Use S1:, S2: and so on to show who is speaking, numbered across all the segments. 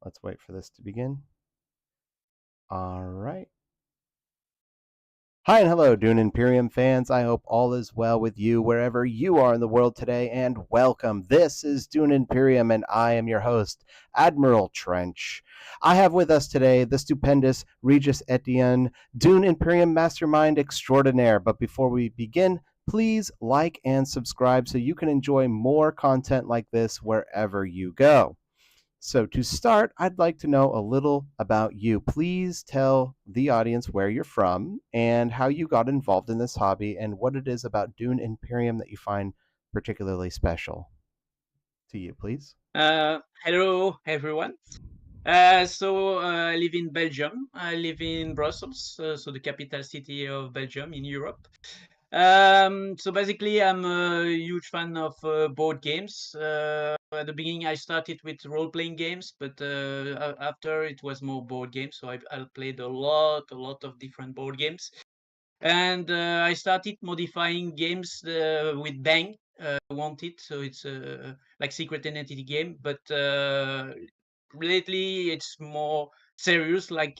S1: Let's wait for this to begin. All right. Hi and hello, Dune Imperium fans. I hope all is well with you wherever you are in the world today, and welcome. This is Dune Imperium, and I am your host, Admiral Trench. I have with us today the stupendous Regis Etienne, Dune Imperium Mastermind Extraordinaire. But before we begin, please like and subscribe so you can enjoy more content like this wherever you go. So, to start, I'd like to know a little about you. Please tell the audience where you're from and how you got involved in this hobby and what it is about Dune Imperium that you find particularly special to you, please.
S2: Hello, everyone. I live in Belgium. I live in Brussels, so the capital city of Belgium in Europe. So basically, I'm a huge fan of board games. At the beginning, I started with role-playing games, but after it was more board games. So I played a lot of different board games, and I started modifying games with Bang. Wanted, so it's like secret identity game, but lately it's more serious, like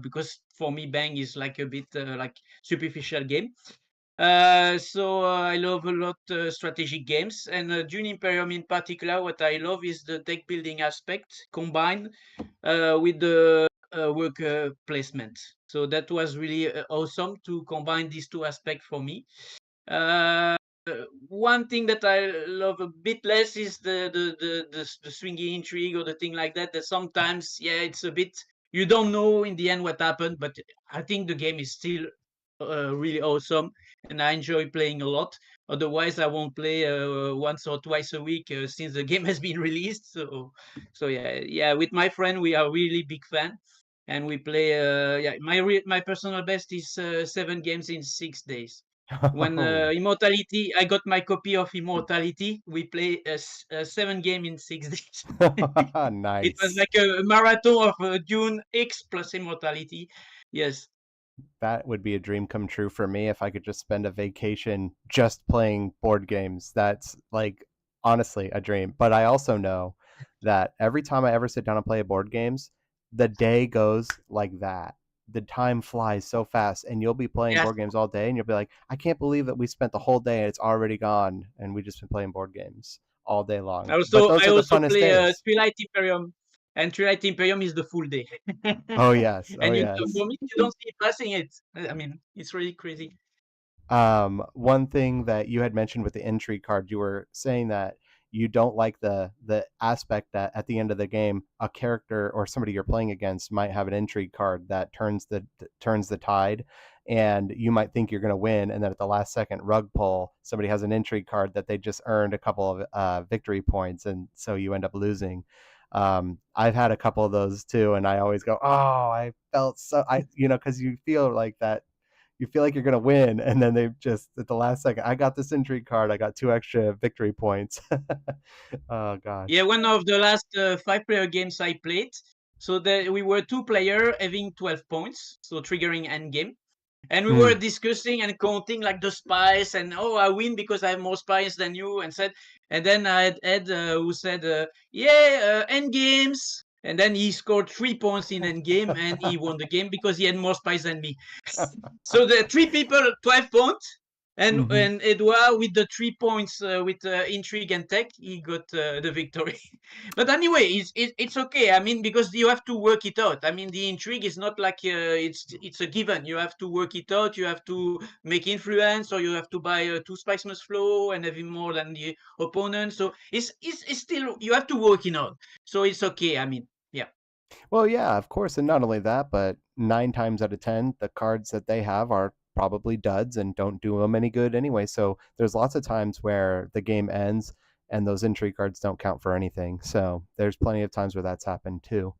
S2: because for me Bang is like a bit like superficial game. I love a lot strategic games, and Dune Imperium in particular. What I love is the deck building aspect combined with the work placement. So that was really awesome to combine these two aspects for me. Uh, One thing that I love a bit less is the swingy intrigue or the thing like that. That sometimes, yeah, it's a bit, you don't know in the end what happened, but I think the game is still really awesome, and I enjoy playing a lot. Otherwise, I won't play once or twice a week since the game has been released. So yeah. With my friend, we are really big fan, and we play. Yeah, my personal best is 7 games in 6 days. When
S1: Oh,
S2: Immortality, I got my copy of Immortality. We play a 7 game in 6 days. It was
S1: nice.
S2: like a marathon of Dune X plus Immortality. Yes.
S1: That would be a dream come true for me if I could just spend a vacation just playing board games. That's like honestly a dream. But I also know that every time I ever sit down and play board games, the day goes like that. The time flies so fast, and you'll be playing
S2: Yes.
S1: board games all day, and you'll be like, I can't believe that we spent the whole day and it's already gone, and we just been playing board games all day long. But
S2: I
S1: those are the
S2: also
S1: funnest
S2: play
S1: days.
S2: Twilight Imperium, and Twilight Imperium is the full day.
S1: Oh, yes. Oh,
S2: And
S1: yes.
S2: for me, you don't see passing it. I mean, it's really crazy.
S1: One thing that you had mentioned with the intrigue card, you were saying that you don't like the aspect that at the end of the game, a character or somebody you're playing against might have an intrigue card that turns the tide, and you might think you're going to win, and then at the last second rug pull, somebody has an intrigue card that they just earned a couple of victory points, and so you end up losing. I've had a couple of those too, and I always go, "Oh, I felt so because you feel like that you feel like you're going to win, and then they just at the last second, I got this intrigue card, I got 2 extra victory points. Oh
S2: Yeah,
S1: gosh.
S2: one of the last 5-player games I played. So we were 2 player having 12 points, so triggering endgame. And we were
S1: Mm.
S2: discussing and counting like the spies, and oh, I win because I have more spies than you, and then I had Ed who said, yeah, end games, and then he scored 3 points in end game, and he won the game because he had more spies than me. So the three people 12 points,
S1: Hmm.
S2: and Edouard with the 3 points with intrigue and tech, he got the victory. But anyway, it's okay. I mean, because you have to work it out. I mean, the intrigue is not like it's a given. You have to work it out. You have to make influence, or you have to buy 2 spice must flow and having more than the opponent. So it's still, you have to work it out. So it's okay. I mean, yeah.
S1: Well, yeah, of course, and not only that, but 9 times out of 10, the cards that they have are probably duds and don't do them any good anyway. So there's lots of times where the game ends and those intrigue cards don't count for anything. So there's plenty of times where that's happened too.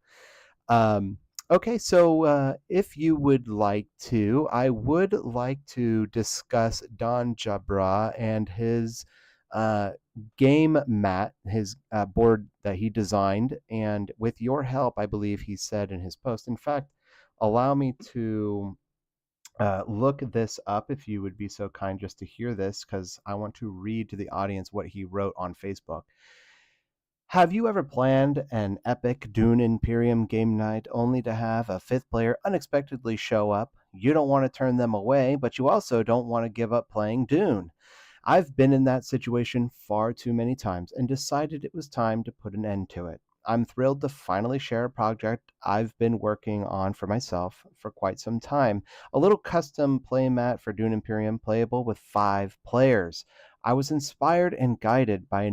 S1: Um, okay, so if you would like to, I would like to discuss Don Jabra and his uh, game mat, his board that he designed. And with your help, I believe he said in his post. In fact, allow me to look this up if you would be so kind just to hear this, because I want to read to the audience what he wrote on Facebook. Have you ever planned an epic Dune Imperium game night only to have a fifth player unexpectedly show up? You don't want to turn them away, but you also don't want to give up playing Dune. I've been in that situation far too many times and decided it was time to put an end to it. I'm thrilled to finally share a project I've been working on for myself for quite some time, a little custom playmat for Dune Imperium playable with 5 players. I was inspired and guided by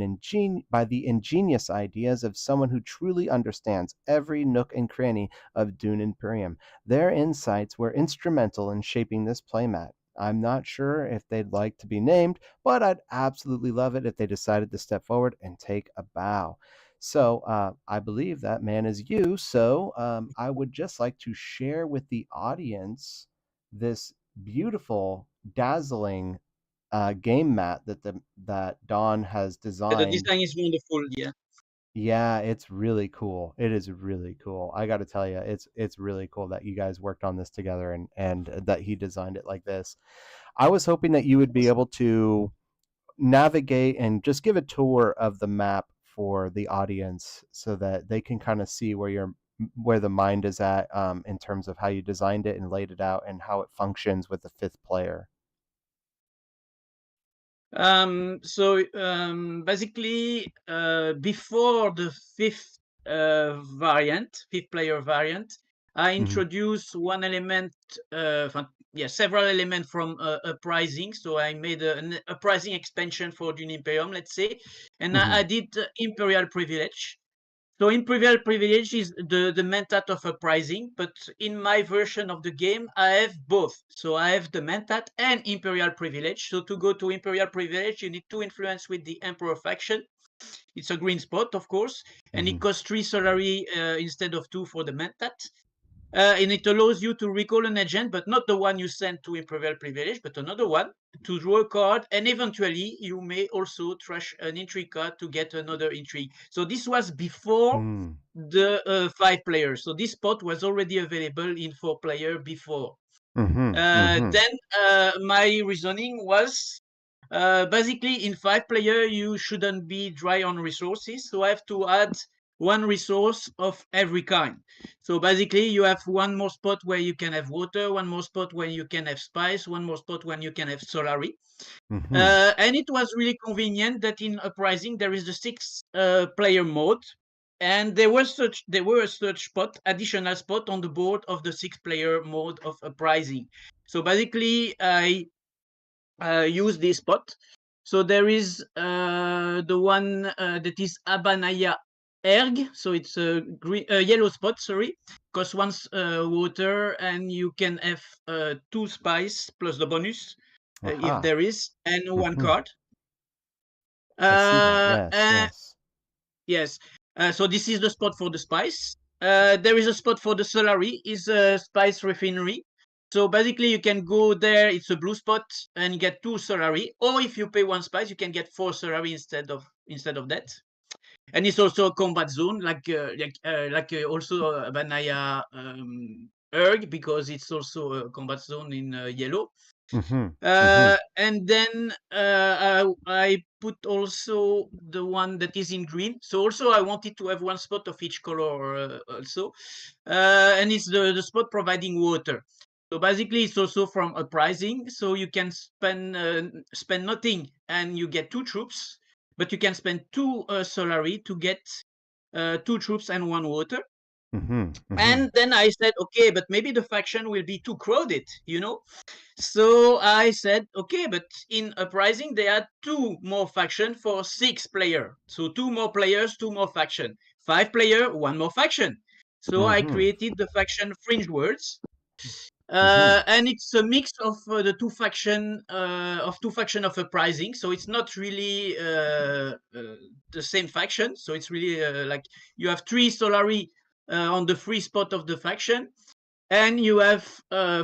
S1: by the ingenious ideas of someone who truly understands every nook and cranny of Dune Imperium. Their insights were instrumental in shaping this playmat. I'm not sure if they'd like to be named, but I'd absolutely love it if they decided to step forward and take a bow. So I believe that man is you. So I would just like to share with the audience this beautiful, dazzling game mat that Don has
S2: The
S1: designed.
S2: design is wonderful. Yeah.
S1: Yeah, it's really cool. It is really cool. I got to tell you, it's really cool that you guys worked on this together and that he designed it like this. I was hoping that you would be able to navigate and just give a tour of the map for the audience so that they can kind of see where the mind is at in terms of how you designed it and laid it out and how it functions with the fifth player.
S2: Basically, before the fifth player variant, I
S1: Hmm.
S2: introduced one element, several elements from Uprising. So I made an Uprising expansion for Dune Imperium, let's say, and I
S1: Hmm.
S2: added Imperial Privilege. So Imperial Privilege is the mentat of Uprising, but in my version of the game, I have both. So I have the mentat and Imperial Privilege. So to go to Imperial Privilege, you need 2 influence with the Emperor faction. It's a green spot, of course, and it
S1: Hmm.
S2: costs 3 salary instead of 2 for the mentat. And it allows you to recall an agent, but not the one you sent to Imperial Privilege, but another one to draw a card, and eventually you may also trash an intrigue card to get another intrigue. So this was before
S1: Mm.
S2: the 5 players. So this spot was already available in 4 player before.
S1: Mhm, mhm,
S2: Then my reasoning was basically in 5 player you shouldn't be dry on resources, so I have to add one resource of every kind. So basically you have one more spot where you can have water, one more spot where you can have spice, one more spot when you can have solari.
S1: mhm,
S2: And it was really convenient that in Uprising there is the 6 player mode, and there were a search spot, additional spot on the board of the 6 player mode of Uprising. So basically, I use this spot. So there is the one that is Abanaya Erg. So it's a yellow spot. Sorry, costs 1 water, and you can have 2 spice plus the bonus if
S1: aha,
S2: there is, and one
S1: mhm,
S2: card.
S1: I see that, yes,
S2: And
S1: yes,
S2: yes, so this is the spot for the spice. There is a spot for the solari, is a spice refinery. So basically, you can go there. It's a blue spot and get 2 solari, or if you pay 1 spice, you can get 4 solari instead of that. And it's also a combat zone, also Banaya Erg, because it's also a combat zone in yellow.
S1: mhm, mhm,
S2: And then I put also the one that is in green. So also I wanted to have one spot of each color also. And it's the spot providing water. So basically it's also from Uprising. So you can spend nothing and you get 2 troops, but you can spend 2 solari to get 2 troops and 1 water.
S1: mhm,
S2: And
S1: mhm,
S2: then I said, okay, but maybe the faction will be too crowded, you know? So I said, okay, but in Uprising, they had 2 more faction for 6 player. So 2 more players, 2 more faction. 5 player, 1 more faction. So I
S1: mhm,
S2: created the faction Fringe Words.
S1: mhm,
S2: And it's a mix of the two faction of Uprising. So it's not really the same faction. So it's really like you have 3 Solari on the free spot of the faction, and you have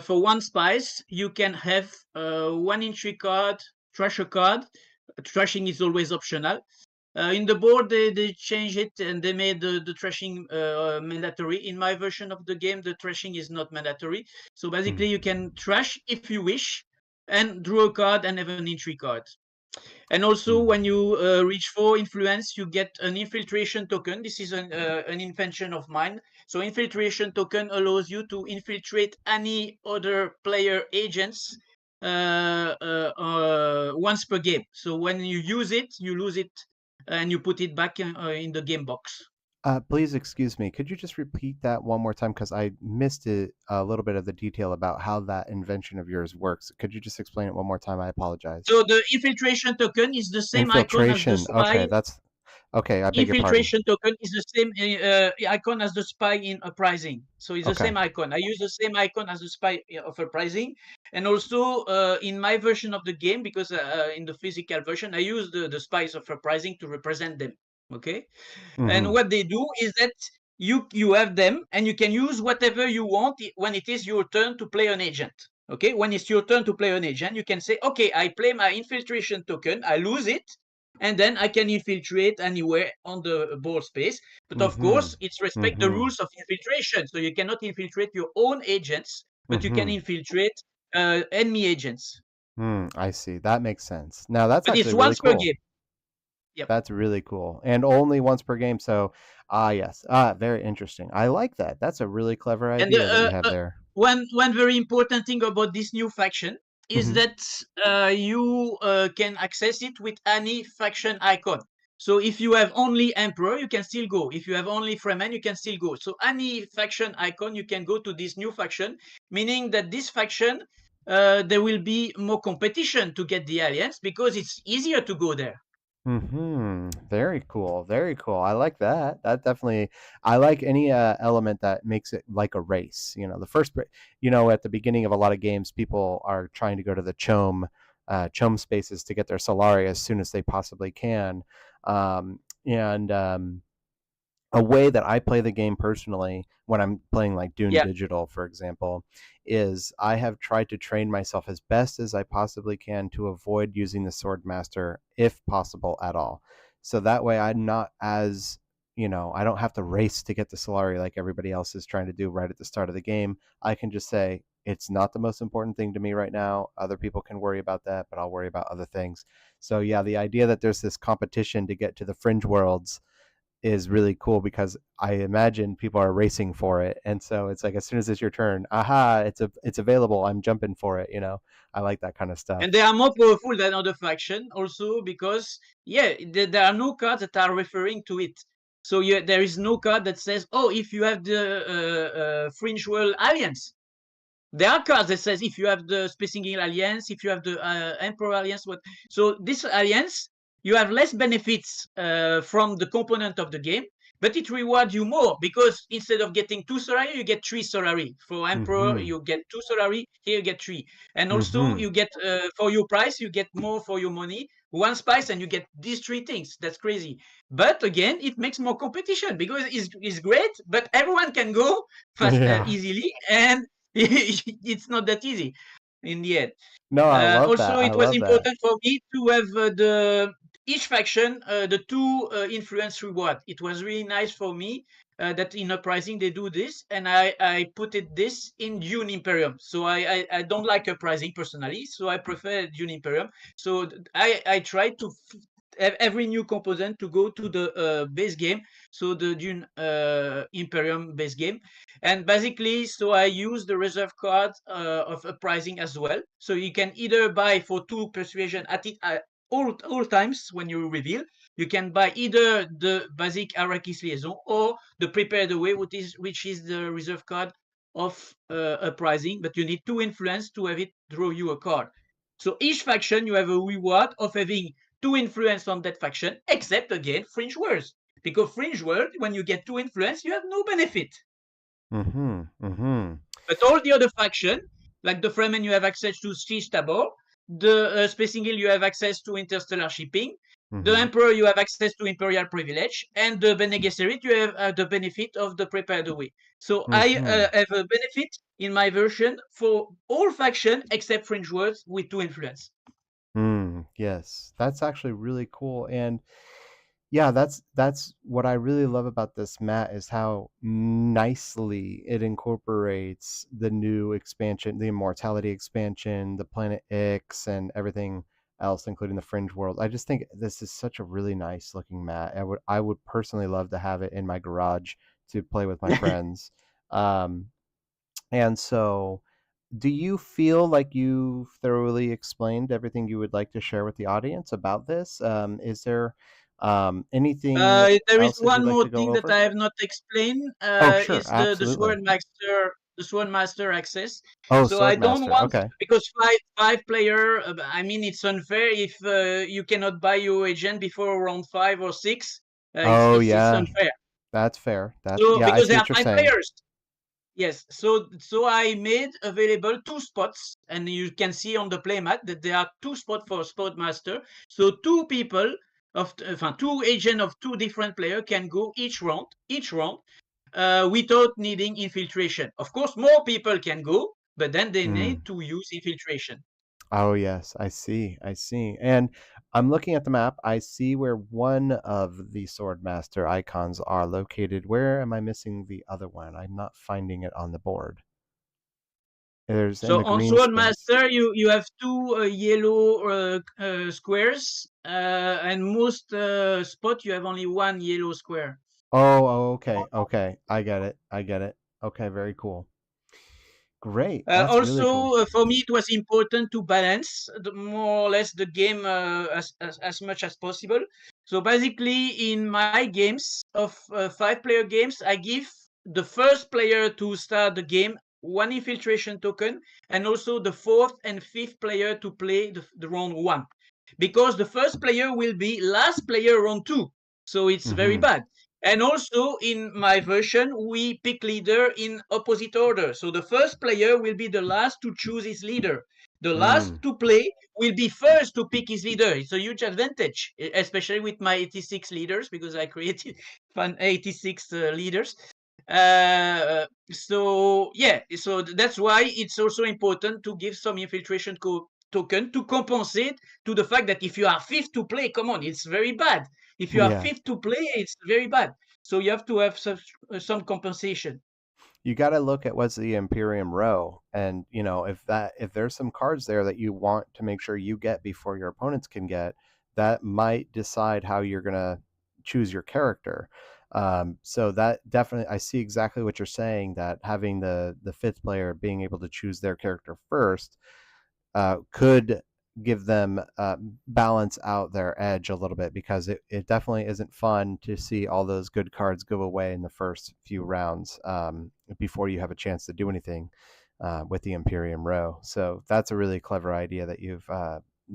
S2: for 1 spice you can have 1 intrigue card, trash a card. Trashing is always optional. In the board they changed it and they made the trashing mandatory. In my version of the game the trashing is not mandatory. So basically
S1: mhm,
S2: you can trash if you wish and draw a card and have an intrigue card. And also,
S1: Mm.
S2: when you reach 4 influence, you get an infiltration token. This is an invention of mine. So infiltration token allows you to infiltrate any other player agents once per game. So when you use it, you lose it and you put it back in the game box.
S1: Please excuse me. Could you just repeat that one more time? Because I missed it, a little bit of the detail about how that invention of yours works. Could you just explain it one more time? I apologize.
S2: So the infiltration token is the same icon as the
S1: Infiltration.
S2: spy.
S1: Okay, that's okay. I beg your pardon.
S2: Infiltration token is the same icon as the spy in Uprising. So it's the
S1: Okay.
S2: same icon. I use the same icon as the spy of Uprising. And also in my version of the game, because in the physical version, I use the spies of Uprising to represent them. Okay. And
S1: Mm-hmm.
S2: what they do is that you have them and you can use whatever you want when it is your turn to play an agent. Okay, when it's your turn to play an agent, you can say, okay, I play my infiltration token, I lose it, and then I can infiltrate anywhere on the board space. But of
S1: Mm-hmm.
S2: course, it's respect the
S1: Mm-hmm.
S2: rules of infiltration. So you cannot infiltrate your own agents, but you can
S1: Mm-hmm.
S2: infiltrate enemy agents.
S1: I see. That makes sense. Now that's
S2: But
S1: actually
S2: it's
S1: really
S2: once per
S1: cool.
S2: game. Yep.
S1: That's really cool. And only once per game. So, yes. Very interesting. I like that. That's a really clever
S2: And
S1: idea that you have there.
S2: one very important thing about this new faction is
S1: Mm-hmm.
S2: that you can access it with any faction icon. So if you have only Emperor, you can still go. If you have only Fremen, you can still go. So any faction icon, you can go to this new faction, meaning that this faction, there will be more competition to get the alliance because it's easier to go there.
S1: Very cool. Very cool. I like that. That definitely. I like any element that makes it like a race. You know, at the beginning of a lot of games, people are trying to go to the chum spaces to get their Solari as soon as they possibly can. And A way that I play the game personally when I'm playing like Dune
S2: Yeah.
S1: Digital, for example, is I have tried to train myself as best as I possibly can to avoid using the Sword Master if possible at all. So that way I'm not as, I don't have to race to get the Solari like everybody else is trying to do right at the start of the game. I can just say, it's not the most important thing to me right now. Other people can worry about that, but I'll worry about other things. So yeah, the idea that there's this competition to get to the fringe worlds is really cool because I imagine people are racing for it, and so it's like as soon as it's your turn, aha, it's available. I'm jumping for it. I like that kind of stuff.
S2: And they are more powerful than other faction also because yeah, there are no cards that are referring to it. So yeah, there is no card that says, oh, if you have the Fringe World Alliance. There are cards that says if you have the Space Eagle Alliance, if you have the Emperor Alliance, what. So this alliance, you have less benefits from the component of the game, but it rewards you more because instead of getting 2 Solari, you get 3 Solari. For Emperor,
S1: Mm-hmm.
S2: you get 2 Solari. Here you get 3, and also
S1: Mm-hmm.
S2: you get for your price, you get more for your money. One spice, and you get these 3 things. That's crazy. But again, it makes more competition because it's great, but everyone can go fast
S1: Yeah.
S2: easily, and it's not that easy in the end.
S1: No, I love
S2: Also,
S1: that. I
S2: it was
S1: love that.
S2: important for me to have the each faction the two influence reward. It was really nice for me that in Uprising they do this, and I put it this in Dune Imperium. So I don't like Uprising personally, so I prefer Dune Imperium. So I try to have every new component to go to the base game, so the Dune Imperium base game. And basically, so I use the reserve card of Uprising as well. So you can either buy for 2 persuasion at it all times when you reveal. You can buy either the basic Arrakis liaison or the prepare the way, which is the reserve card of Uprising. But you need 2 influence to have it draw you a card. So each faction you have a reward of having 2 influence on that faction, except again Fringe Worlds. Because Fringe World, when you get 2 influence, you have no benefit.
S1: Mm-hmm. Mm-hmm.
S2: But all the other faction, like the Fremen, you have access to Siege Tabor. The Space Eagle, you have access to interstellar shipping. The
S1: Mm-hmm.
S2: Emperor, you have access to Imperial privilege. And the Bene Gesserit, you have the benefit of the Prepare the Way. So I
S1: Mm-hmm.
S2: have a benefit in my version for all faction except Fringe Worlds with 2 influence.
S1: Yes, that's actually really cool. And yeah, that's what I really love about this, Matt, is how nicely it incorporates the new expansion, the Immortality expansion, the Planet X, and everything else, including the Fringe world. I just think this is such a really nice looking mat. I would personally love to have it in my garage to play with my friends. Um, and so, do you feel like you've thoroughly explained everything you would like to share with the audience about this? Is there anything
S2: There is
S1: else that you'd
S2: one
S1: like
S2: more
S1: to go
S2: thing that
S1: over?
S2: I have not explained.
S1: Oh, sure,
S2: Is the
S1: absolutely.
S2: Sword Master access.
S1: Oh,
S2: So I don't
S1: Swordmaster.
S2: want,
S1: Okay.
S2: because five player. I mean, it's unfair if you cannot buy your agent before round 5 or 6.
S1: Oh,
S2: It's
S1: yeah,
S2: unfair.
S1: that's fair. That's
S2: So
S1: yeah, I
S2: because
S1: see
S2: there are
S1: what you're
S2: five
S1: saying.
S2: players. Yes, so I made available two spots, and you can see on the playmat that there are two spots for Sportmaster. So two people two agents of two different players can go each round, without needing infiltration. Of course, more people can go, but then they need
S1: Mm.
S2: to use infiltration.
S1: Oh, yes, I see. I see. And I'm looking at the map. I see where one of the Swordmaster icons are located. Where am I missing the other one? I'm not finding it on the board. There's in
S2: So
S1: the
S2: on
S1: green space.
S2: Swordmaster, you have two yellow squares, and most spot you have only one yellow square.
S1: Oh, okay, okay. I get it. I get it. Okay, very cool. Great. That's really cool.
S2: Also, for me, it was important to balance more or less the game as much as possible. So basically, in my games of 5 player games, I give the first player to start the game one infiltration token, and also the fourth and fifth player to play the round 1, because the first player will be last player round 2. So it's very
S1: Mhm.
S2: bad. And also in my version, we pick leader in opposite order. So the first player will be the last to choose his leader. The last
S1: Mm.
S2: to play will be first to pick his leader. It's a huge advantage, especially with my 86 leaders, because I created fun 86 leaders. So yeah, so that's why it's also important to give some infiltration token to compensate to the fact that if you are fifth to play, come on, it's very bad. If you are
S1: Yeah.
S2: fifth to play, it's very bad. So you have to have some compensation.
S1: You got to look at what's the Imperium row, and if there's some cards there that you want to make sure you get before your opponents can get, that might decide how you're gonna choose your character. So that definitely, I see exactly what you're saying. That having the fifth player being able to choose their character first could give them balance out their edge a little bit, because it definitely isn't fun to see all those good cards go away in the first few rounds before you have a chance to do anything with the Imperium row. So that's a really clever idea that you've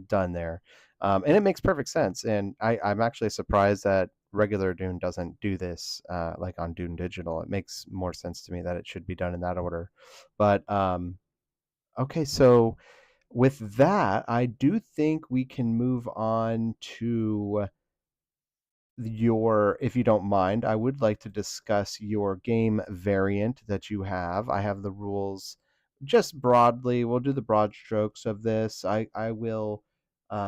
S1: done there. And it makes perfect sense. And I'm actually surprised that regular Dune doesn't do this like on Dune Digital. It makes more sense to me that it should be done in that order. But okay, so with that, I do think we can move on to if you don't mind, I would like to discuss your game variant that you have. I have the rules just broadly. We'll do the broad strokes of this. I will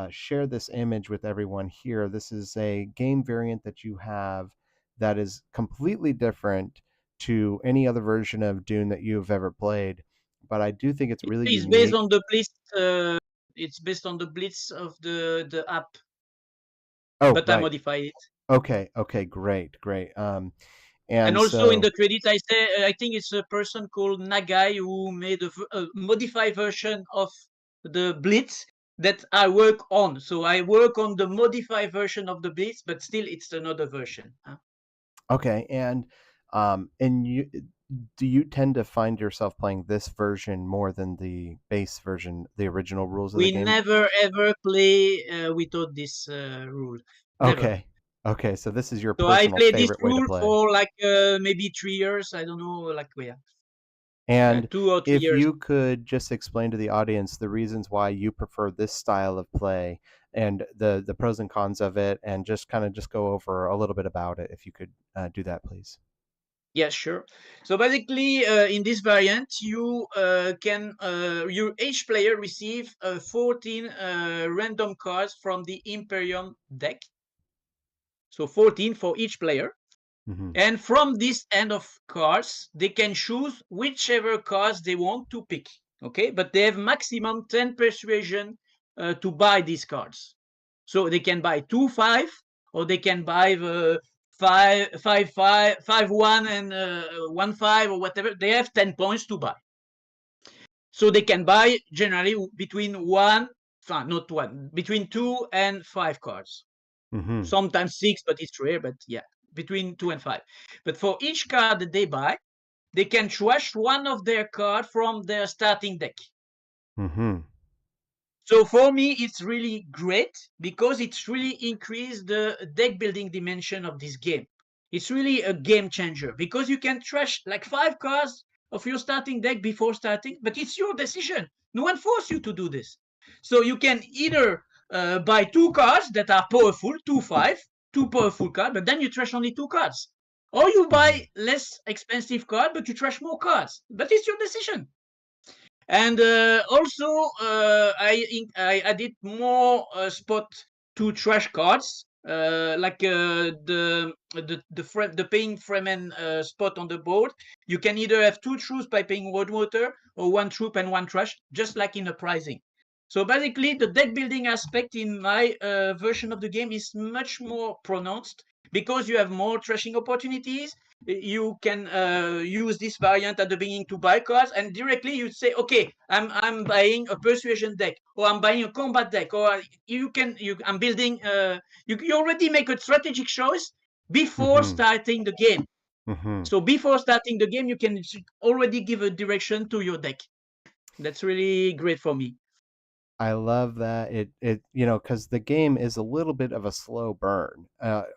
S1: share this image with everyone here. This is a game variant that you have that is completely different to any other version of Dune that you've ever played. But I do think it's really
S2: It's based
S1: unique.
S2: on the blitz. It's based on the blitz of the app,
S1: Oh,
S2: but I
S1: right.
S2: modified it.
S1: Okay, okay, great, great.
S2: And
S1: And
S2: also in
S1: so
S2: the credit, I think it's a person called Nagai who made a modified version of the Blitz that I work on. So I work on the modified version of the Blitz, but still it's another version.
S1: okay, and do you tend to find yourself playing this version more than the base version, the original rules of the
S2: We
S1: game?
S2: never ever play without this rule. Never.
S1: Okay. Okay, so this is your
S2: So I
S1: personal
S2: play this
S1: favorite way to
S2: rule
S1: play.
S2: for like maybe 3 years. I don't know, like yeah,
S1: And
S2: 2 or 3
S1: if
S2: years.
S1: you could just explain to the audience the reasons why you prefer this style of play and the pros and cons of it, and just kind of just go over a little bit about it, if you could do that, please.
S2: Yeah, sure. So basically, in this variant, you can your each player receive 14 random cards from the Imperium deck. So 14 for each player,
S1: Hmm.
S2: and from this end of cards, they can choose whichever cards they want to pick. Okay, but they have maximum 10 persuasion to buy these cards. So they can buy 2-5, or they can buy the 5-5, 5-1, and 1-5, or whatever. They have 10 points to buy. So they can buy generally between 2 and 5 cards.
S1: Mm-hmm.
S2: Sometimes 6, but it's rare. But yeah, between 2 and 5. But for each card that they buy, they can trash one of their cards from their starting deck.
S1: Mm-hmm.
S2: So for me, it's really great because it's really increased the deck building dimension of this game. It's really a game changer because you can trash like 5 cards of your starting deck before starting, but it's your decision. No one forced you to do this. So you can either buy 2 cards that are powerful, 2-5, 2 powerful cards, but then you trash only 2 cards. Or you
S1: Mm-hmm.
S2: buy less expensive card, but you trash more cards. But it's your decision. And also, I added more spot to trash cards, like the paying Fremen spot on the board. You can either have 2 troops by paying World Water, or 1 troop and 1 trash, just like in Uprising. So basically, the deck building aspect in my version of the game is much more pronounced because you have more trashing opportunities. You can use this variant at the beginning to buy cards, and directly you say, okay, I'm buying a persuasion deck, or I'm buying a combat deck, or I'm building. You already make a strategic choice before
S1: Mm-hmm.
S2: starting the game.
S1: Mm-hmm.
S2: So before starting the game, you can already give a direction to your deck. That's really great for me.
S1: I love that it because the game is a little bit of a slow burn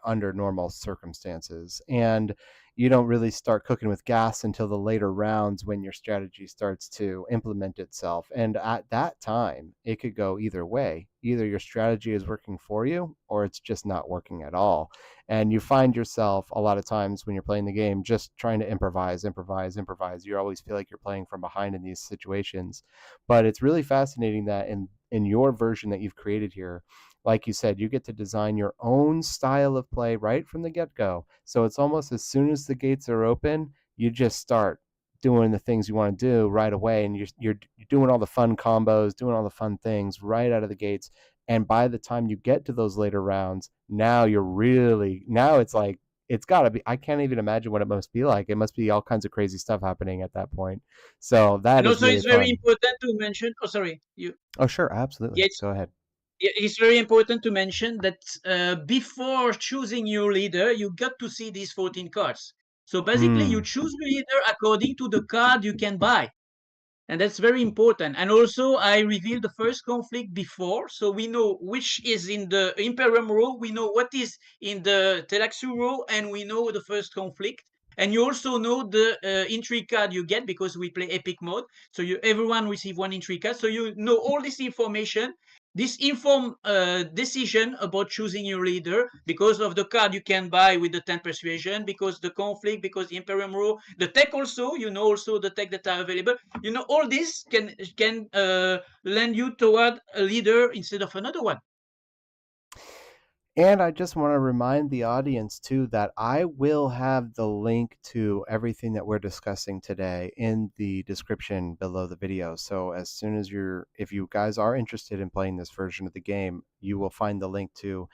S1: under normal circumstances, and you don't really start cooking with gas until the later rounds when your strategy starts to implement itself. And at that time, it could go either way. Either your strategy is working for you, or it's just not working at all. And you find yourself a lot of times when you're playing the game just trying to improvise, improvise, improvise. You always feel like you're playing from behind in these situations, but it's really fascinating that in your version that you've created here, like you said, you get to design your own style of play right from the get-go. So it's almost as soon as the gates are open, you just start doing the things you want to do right away, and you're doing all the fun combos, doing all the fun things right out of the gates. And by the time you get to those later rounds, now it's like it's got to be, I can't even imagine what it must be like. It must be all kinds of crazy stuff happening at that point. So that
S2: And
S1: is
S2: also,
S1: really
S2: it's very
S1: fun.
S2: important to mention. Oh, sorry, you.
S1: Oh, sure, absolutely.
S2: Yeah,
S1: Go ahead.
S2: it's very important to mention that before choosing your leader, you got to see these 14 cards. So basically, you
S1: Mm.
S2: choose the leader according to the card you can buy. And that's very important. And also, I revealed the first conflict before, so we know which is in the Imperium row, we know what is in the Telaxu row, and we know the first conflict. And you also know the intrigue card you get because we play epic mode. So everyone receive one intrigue card. So you know all this information. This informed decision about choosing your leader because of the card you can buy with the 10 persuasion, because the conflict, because the Imperium row, the tech also, you know also the tech that are available. You know all this can land you toward a leader instead of another one.
S1: And I just want to remind the audience too that I will have the link to everything that we're discussing today in the description below the video. So as soon as if you guys are interested in playing this version of the game, you will find the link to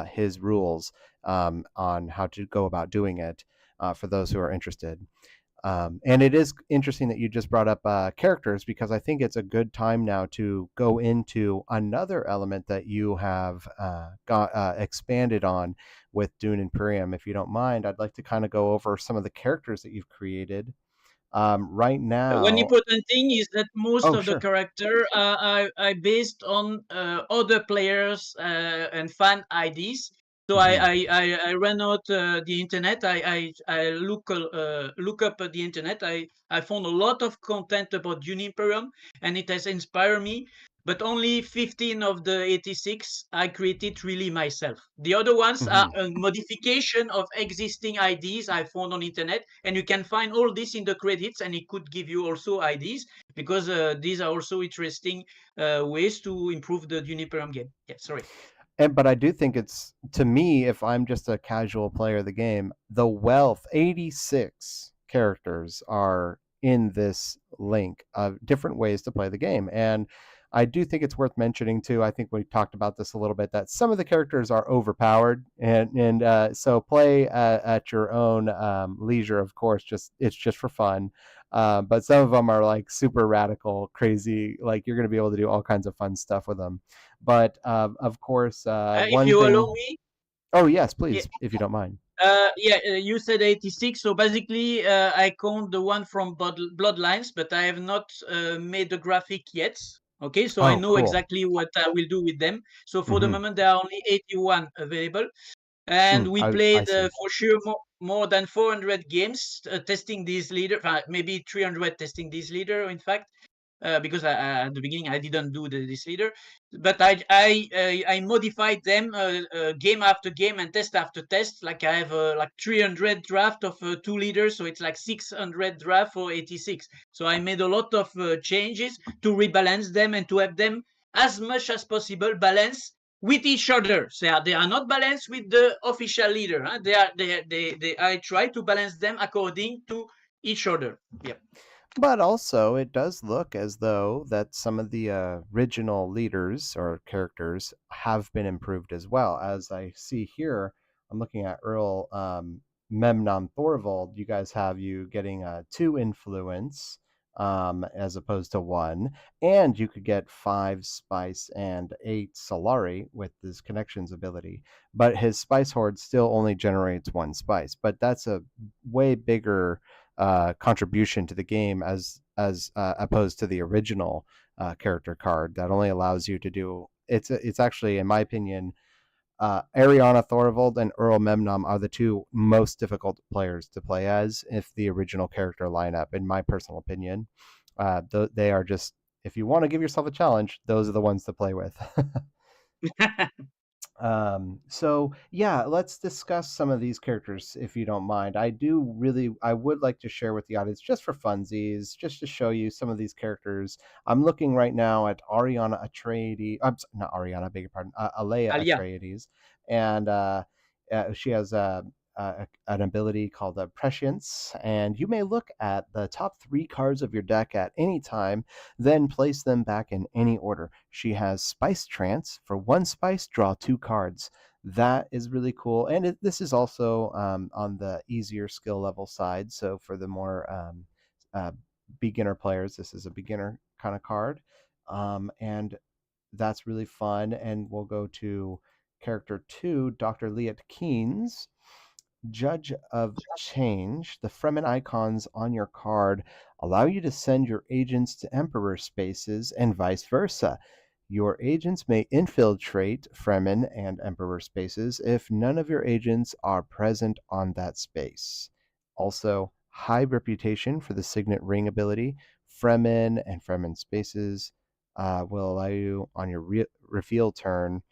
S1: his rules on how to go about doing it for those who are interested. And it is interesting that you just brought up characters, because I think it's a good time now to go into another element that you have got expanded on with Dune Imperium. If you don't mind, I'd like to kind of go over some of the characters that you've created right
S2: One
S1: now.
S2: important thing is that most
S1: Oh,
S2: of the
S1: sure.
S2: character are based on other players and fan IDs. So
S1: Hmm.
S2: I ran out the internet. I look up at the internet. I found a lot of content about Dune Imperium, and it has inspired me. But only 15 of the 86 I created really myself. The other ones are
S1: Hmm.
S2: a modification of existing IDs I found on internet, and you can find all this in the credits, and it could give you also IDs because these are also interesting ways to improve the Dune Imperium game. Yeah, sorry.
S1: But I do think it's, to me, if I'm just a casual player of the game, the wealth, 86 characters are in this link of different ways to play the game. And I do think it's worth mentioning too. I think we talked about this a little bit, that some of the characters are overpowered, and so play at your own leisure. Of course, just it's just for fun. But some of them are like super radical, crazy. Like you're going to be able to do all kinds of fun stuff with them. But of course,
S2: If
S1: one
S2: you allow
S1: thing.
S2: me,
S1: Oh yes,
S2: yeah,
S1: please, if you don't mind.
S2: you said 86. So basically, I count the one from Bloodlines, but I have not made the graphic yet. Okay, so I
S1: Oh,
S2: know
S1: cool.
S2: exactly what I will do with them. So for the
S1: Hmm.
S2: moment, there are only 81 available. And we
S1: I
S2: played
S1: see.
S2: for sure more than 400 games testing these leader, maybe 300 testing this leader, in fact, because at the beginning I didn't do this leader, but I modified them game after game and test after test. Like I have like 300 draft of two leaders, so it's like 600 draft for 86. So I made a lot of changes to rebalance them and to have them as much as possible balance with each other. So they are not balanced with the official leader. Huh? They I try to balance them according to each other. Yeah.
S1: But also, it does look as though that some of the original leaders or characters have been improved as well. As I see here, I'm looking at Earl Memnon Thorvald. You guys have you getting two influence as opposed to one, and you could get five spice and eight Solari with this connections ability. But his spice horde still only generates one spice. But that's a way bigger contribution to the game as opposed to the original character card that only allows you to do it's actually in my opinion Ariana Thorvald and Earl Memnom are the two most difficult players to play as if the original character lineup in my personal opinion. They are just, if you want to give yourself a challenge, those are the ones to play with. So yeah, let's discuss some of these characters if you don't mind. I would like to share with the audience just for funsies, just to show you some of these characters. I'm looking right now at Ariana Atreides. Not Ariana, I beg your pardon, Alea
S2: Alia.
S1: Atreides, and she has an ability called Prescience, and you may look at the top three cards of your deck at any time, then place them back in any order. She has Spice Trance. For one spice, draw two cards. That is really cool. And this is also on the easier skill level side. So for the more uh, beginner players, this is a beginner kind of card. And that's really fun. And we'll go to character two, Dr. Liet Keynes. Judge of Change, the Fremen icons on your card allow you to send your agents to Emperor spaces and vice versa. Your agents may infiltrate Fremen and Emperor spaces if none of your agents are present on that space. Also, high reputation for the Signet Ring ability. Fremen and Fremen spaces will allow you on your reveal turn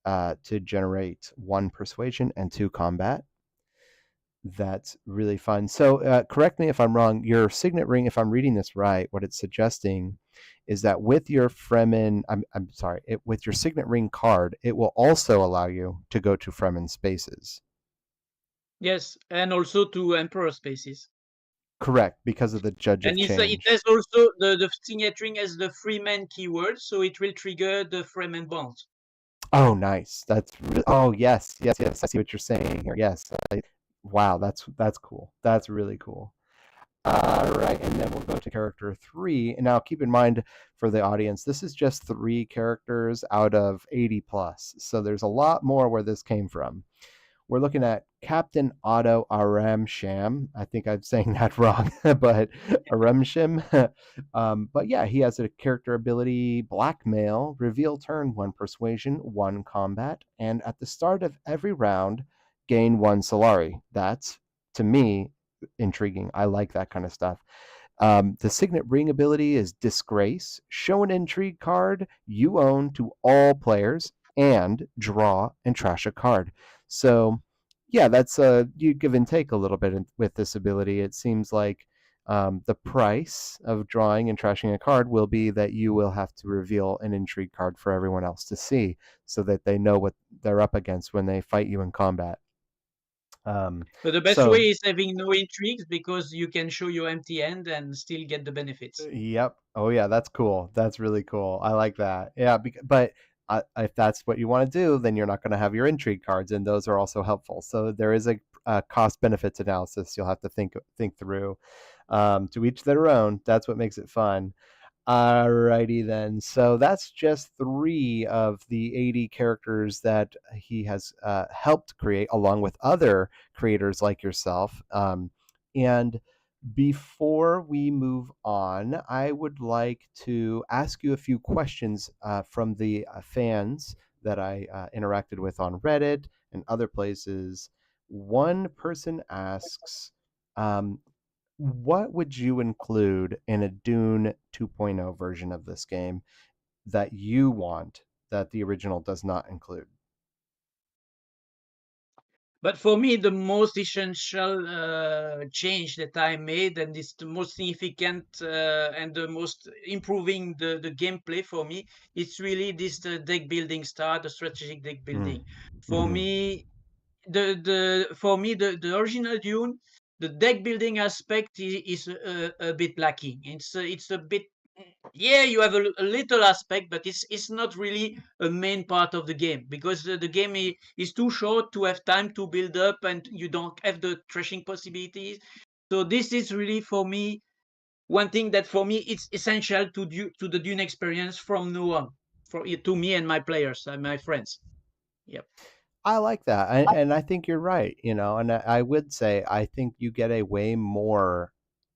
S1: to generate one persuasion and two combat. That's really fun. So, correct me if I'm wrong. Your signet ring, if I'm reading this right, what it's suggesting is that with your Fremen, I'm sorry, with your signet ring card, it will also allow you to go to Fremen spaces.
S2: Yes, and also to Emperor spaces.
S1: Correct, because of the Judge of
S2: And it
S1: Change.
S2: has also the signaturing as the Freeman keyword, so it will trigger the Freeman bond.
S1: Oh, nice. Oh, yes, yes, yes. I see what you're saying here. Yes. Wow, that's cool. That's really cool. All right, and then we'll go to character three. And now keep in mind for the audience, this is just three characters out of 80 plus. So there's a lot more where this came from. We're looking at Captain Otto Aramsham. I think I'm saying that wrong, but Aramsham. But yeah, he has a character ability Blackmail, reveal turn, one persuasion, one combat, and at the start of every round, gain one Solari. That's, to me, intriguing. I like that kind of stuff. The Signet Ring ability is Disgrace. Show an intrigue card you own to all players and draw and trash a card. So, yeah, that's you give and take a little bit with this ability. It seems like the price of drawing and trashing a card will be that you will have to reveal an intrigue card for everyone else to see so that they know what they're up against when they fight you in combat.
S2: But the best way
S1: So
S2: is having no intrigues because you can show your empty hand and still get the benefits.
S1: yep. Oh yeah, that's cool. That's really cool. I like that. Yeah, but if that's what you want to do, then you're not going to have your intrigue cards, and those are also helpful. So there is a cost benefits analysis you'll have to think through. To each their own. That's what makes it fun. Alrighty then. So that's just 3 of the 80 characters that he has helped create, along with other creators like yourself. And before we move on, I would like to ask you a few questions from the fans that I interacted with on Reddit and other places. One person asks, um, what would you include in a Dune 2.0 version of this game that you want that the original does not include?
S2: But for me, the most essential change that I made, and is the most significant and the most improving the gameplay for me, it's really this the deck building style, the strategic deck
S1: Mm.
S2: building. For
S1: Hmm.
S2: me, the original Dune, the deck building aspect is a bit lacking. It's a bit, yeah, you have a little aspect, but it's not really a main part of the game because the game is too short to have time to build up, and you don't have the trashing possibilities. So this is really for me one thing that for me it's essential to the Dune experience from now on, for to me and my players and my friends. Yep.
S1: I like that, and I think you're right. And I would say I think you get a way more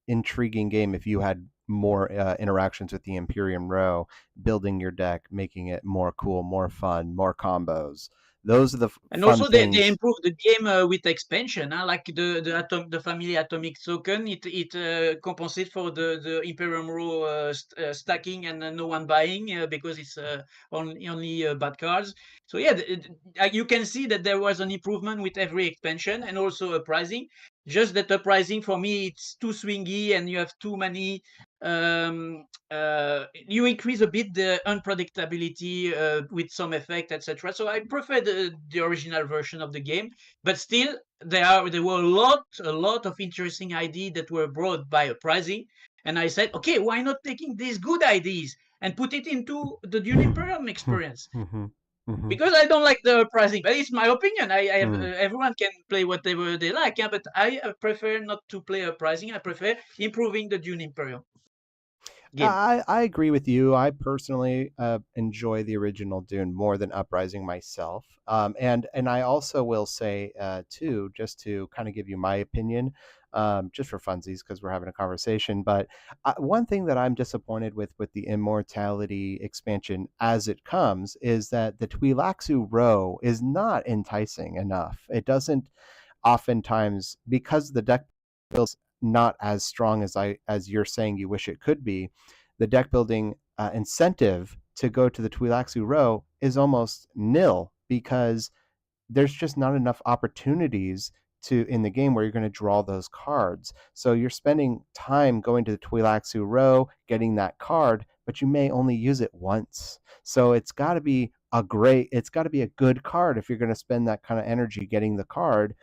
S1: intriguing game if you had more interactions with the Imperium row, building your deck, making it more cool, more fun, more combos. Those are the
S2: And
S1: fun
S2: also they
S1: things.
S2: improved the game with expansion, huh? Like the family atomic token, it compensates for the Imperium row stacking and no one buying because it's only bad cards. So yeah, you can see that there was an improvement with every expansion, and also uprising. Just that uprising for me it's too swingy, and you have too many. You increase a bit the unpredictability with some effect, etc. So I prefer the original version of the game, but still there were a lot of interesting ideas that were brought by Uprising, and I said, okay, why not taking these good ideas and put it into the Dune Imperium experience?
S1: Hmm. Hmm.
S2: Because I don't like the Uprising, but it's my opinion. I have
S1: Mm.
S2: everyone can play whatever they like, yeah, but I prefer not to play Uprising. I prefer improving the Dune Imperium game.
S1: I agree with you. I personally enjoy the original Dune more than Uprising myself. And I also will say too, just to kind of give you my opinion, just for funsies because we're having a conversation. But one thing that I'm disappointed with the Immortality expansion as it comes is that the Twi'laksu row is not enticing enough. It doesn't oftentimes, because the deck builds not as strong as you're saying you wish it could be, the deck building incentive to go to the Twi'laksu row is almost nil because there's just not enough opportunities to in the game where you're going to draw those cards. So you're spending time going to the Twi'laksu row, getting that card, but you may only use it once. So it's got to be a good card if you're going to spend that kind of energy getting the card.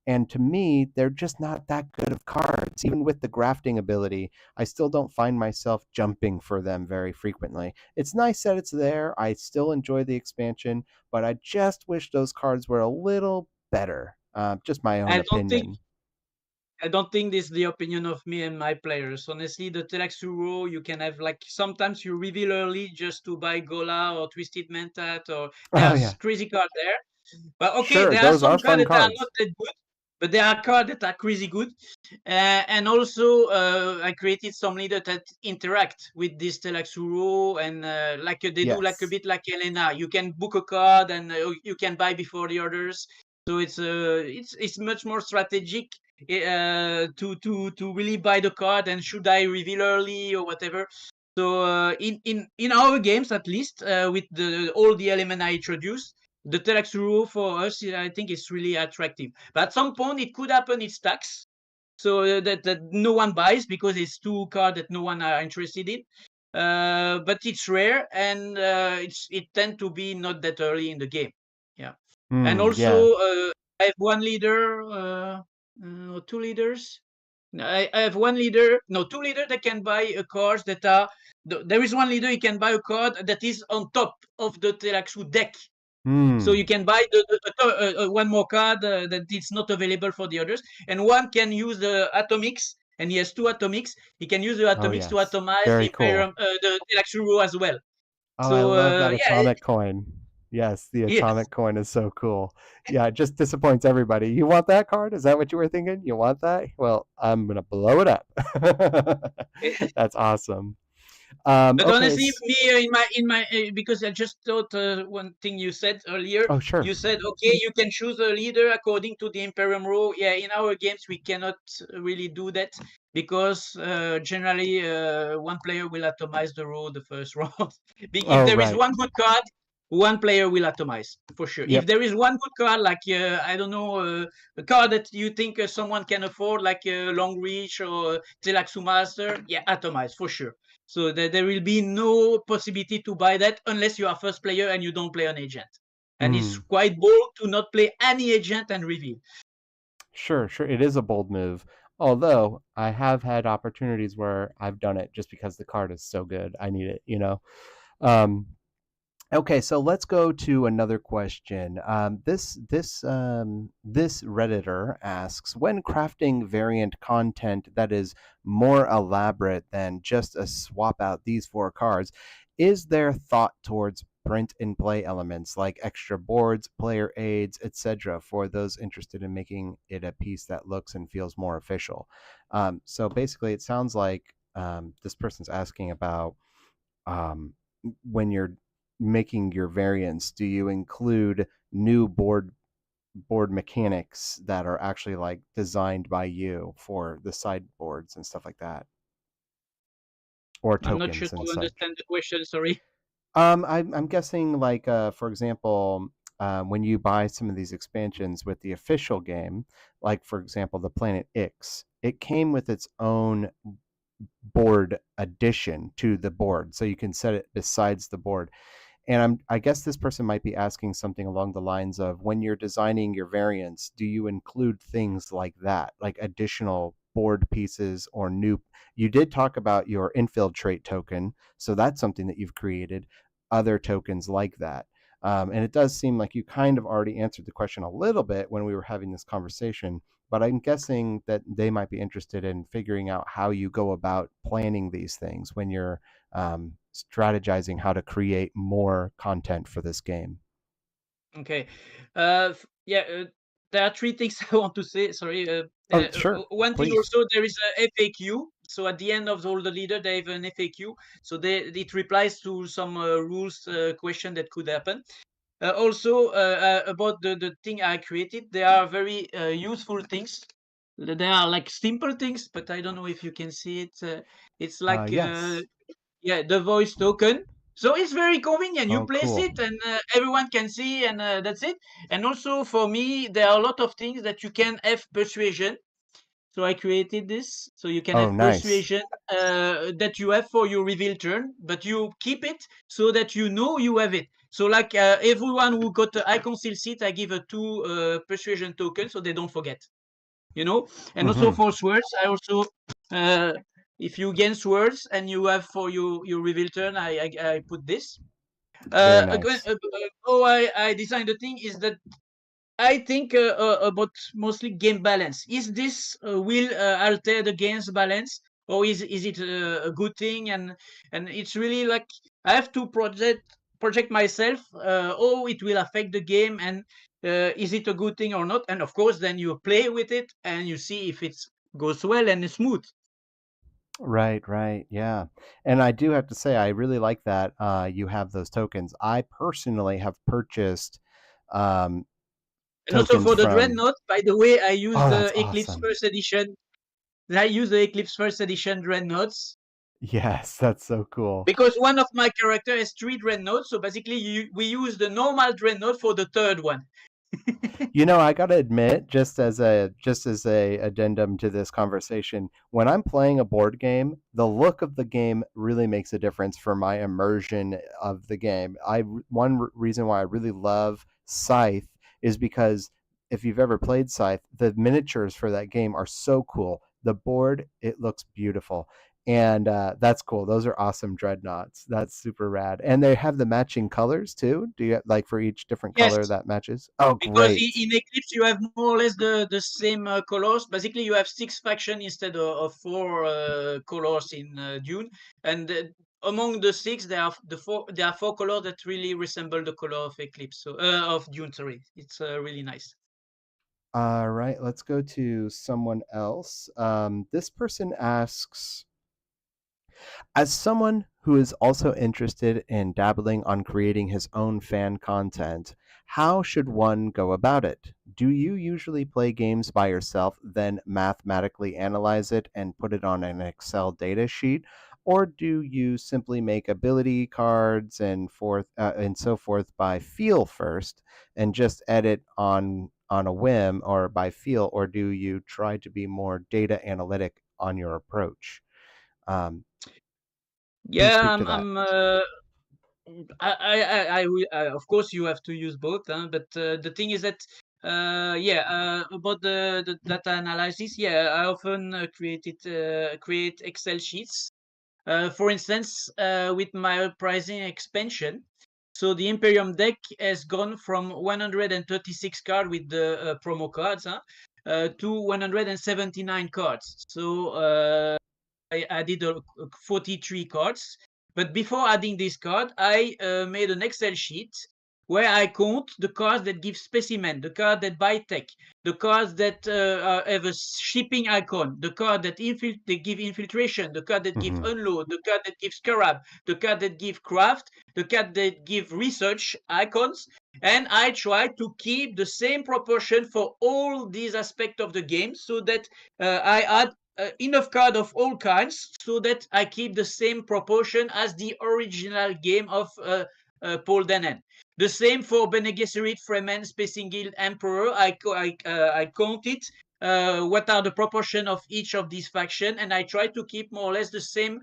S1: And to me, they're just not that good of cards. Even with the grafting ability, I still don't find myself jumping for them very frequently. It's nice that it's there. I still enjoy the expansion, but I just wish those cards were a little better. Just my own
S2: I don't think
S1: opinion.
S2: I don't think this is the opinion of me and my players. Honestly, the Telaxuro, you can have like sometimes you reveal early just to buy Gola or Twisted Mentat, or
S1: Oh,
S2: there's
S1: yeah.
S2: crazy cards there. But okay,
S1: Sure,
S2: there are
S1: those are
S2: some cards
S1: fun
S2: that are not
S1: cards.
S2: that good, but there are cards that are crazy good. And also, I created some leaders that interact with this Telaxuro, and like they do like a
S1: Yes.
S2: bit like Elena. You can book a card, and you can buy before the others. So it's much more strategic to really buy the card, and should I reveal early or whatever. So in our games, at least with the all the element I introduced, the Telex rule for us, I think it's really attractive. But at some point, it could happen it stacks, so that no one buys because it's two cards that no one are interested in. But it's rare, and it tend to be not that early in the game. Yeah, and
S1: Hmm.
S2: also
S1: Yeah.
S2: I have one leader, or two leaders. No, I have one leader, no, two leader that can buy a cards that are. There is one leader he can buy a card that is on top of the Telaxu deck. So
S1: Hmm.
S2: you can buy one more card that is not available for the others, and one can use the atomics, and he has two atomics. He can use the
S1: Oh
S2: atomics to
S1: yes.
S2: atomize the
S1: Very
S2: Imperium,
S1: cool.
S2: the Telaxu row as well.
S1: Oh, I
S2: So
S1: love that
S2: yeah,
S1: atomic coin. Yes, the
S2: yes.
S1: atomic coin is so cool. Yeah, it just disappoints everybody. You want that card? Is that what you were thinking? You want that? Well, I'm gonna blow it up. That's awesome.
S2: But
S1: Okay.
S2: honestly, me in my because I just thought one thing you said earlier.
S1: Oh, sure.
S2: You said okay, you can choose a leader according to the Imperium rule. Yeah, in our games we cannot really do that because generally one player will atomize the row the first round. If
S1: Oh,
S2: there is
S1: right.
S2: one good card, one player will atomize for sure. If
S1: Yep.
S2: there is one good card, like I don't know, a card that you think someone can afford, like Long Reach or Telaxu Master, yeah, atomize for sure. So there will be no possibility to buy that unless you are first player and you don't play an agent. And it's
S1: Mm.
S2: quite bold to not play any agent and reveal.
S1: Sure, sure. It is a bold move. Although I have had opportunities where I've done it just because the card is so good. I need it. Um, Okay, so let's go to another question. This redditor asks, when crafting variant content that is more elaborate than just a swap out these four cards, is there thought towards print and play elements like extra boards, player aids, etc., for those interested in making it a piece that looks and feels more official? So basically, it sounds like this person's asking about um, when you're making your variants, do you include new board mechanics that are actually like designed by you for the sideboards and stuff like that, or
S2: I'm not sure
S1: tokens and
S2: to
S1: such?
S2: understand the question. Sorry.
S1: I'm guessing like for example, when you buy some of these expansions with the official game, like for example, the Planet Ix, it came with its own board addition to the board, so you can set it besides the board. And I guess this person might be asking something along the lines of, when you're designing your variants, do you include things like that, like additional board pieces or new? You did talk about your infiltrate token, so that's something that you've created, other tokens like that. And it does seem like you kind of already answered the question a little bit when we were having this conversation, but I'm guessing that they might be interested in figuring out how you go about planning these things when you're strategizing how to create more content for this game.
S2: Okay. Yeah, there are three things I want to say. Sorry.
S1: Oh, sure,
S2: One thing
S1: please.
S2: also, there is a FAQ. So at the end of all the leader, they have an FAQ. So it replies to some rules question that could happen. Also, about the thing I created, they are very useful things. They are like simple things, but I don't know if you can see it. It's like
S1: Yes.
S2: yeah, the voice token. So it's very convenient. You
S1: Oh,
S2: place
S1: cool.
S2: it and everyone can see, and that's it. And also for me, there are a lot of things that you can have persuasion. So I created this. So you can
S1: Oh,
S2: have
S1: nice.
S2: persuasion that you have for your reveal turn, but you keep it so that you know you have it. So like everyone who got the icon seal seat, I give a two persuasion token so they don't forget. You know, and also
S1: Mm-hmm.
S2: for swords, I also uh, if you gain swords and you have for your reveal turn, I put this.
S1: Very
S2: Again,
S1: nice.
S2: oh, I designed the thing is that I think about mostly game balance. Is this will alter the game's balance, or is it a good thing? And it's really like I have to project myself. Oh, it will affect the game, and is it a good thing or not? And of course, then you play with it and you see if it goes well and it's smooth.
S1: Right, right. Yeah. And I do have to say, I really like that you have those tokens. I personally have purchased um,
S2: And also
S1: tokens
S2: for the
S1: from.
S2: Dreadnought, by the way, I use
S1: Oh, that's
S2: the Eclipse
S1: awesome.
S2: First Edition. I use the Eclipse First Edition Dreadnoughts.
S1: Yes, that's so cool.
S2: Because one of my character has three dreadnoughts, so basically we use the normal dreadnought for the third one.
S1: I got to admit, just as a addendum to this conversation, when I'm playing a board game, the look of the game really makes a difference for my immersion of the game. One reason why I really love Scythe is because if you've ever played Scythe, the miniatures for that game are so cool. The board, it looks beautiful. And that's cool. Those are awesome dreadnoughts. That's super rad. And they have the matching colors too. Do you like for each different
S2: Yes,
S1: color that matches? Oh,
S2: because
S1: great.
S2: in Eclipse you have more or less the same colors. Basically, you have 6 factions instead of 4 colors in Dune, and among the six, there are 4 colors that really resemble the color of Eclipse, so of Dune. Sorry, it's really nice.
S1: All right, let's go to someone else. This person asks, as someone who is also interested in dabbling on creating his own fan content, how should one go about it? Do you usually play games by yourself, then mathematically analyze it and put it on an Excel data sheet? Or do you simply make ability cards and so forth by feel first and just edit on a whim or by feel, or do you try to be more data analytic on your approach? Um, can you
S2: Yeah,
S1: speak to that?
S2: of course you have to use both, huh? But the thing is that yeah, about the data analysis, yeah, I often create Excel sheets. For instance, with my uprising expansion, so the Imperium deck has gone from 136 cards with the promo cards, huh, to 179 cards. So I added 43 cards. But before adding this card, I made an Excel sheet where I count the cards that give specimen, the card that buy tech, the cards that have a shipping icon, the card that they give infiltration, the card that give
S1: Hmm.
S2: unload, the card that gives scarab, the card that give craft, the card that give research icons, and I try to keep the same proportion for all these aspects of the game so that I add enough card of all kinds so that I keep the same proportion as the original game of Paul Danan. The same for Bene Gesserit, Fremen, Spacing Guild, Emperor. I counted what are the proportion of each of these faction, and I try to keep more or less the same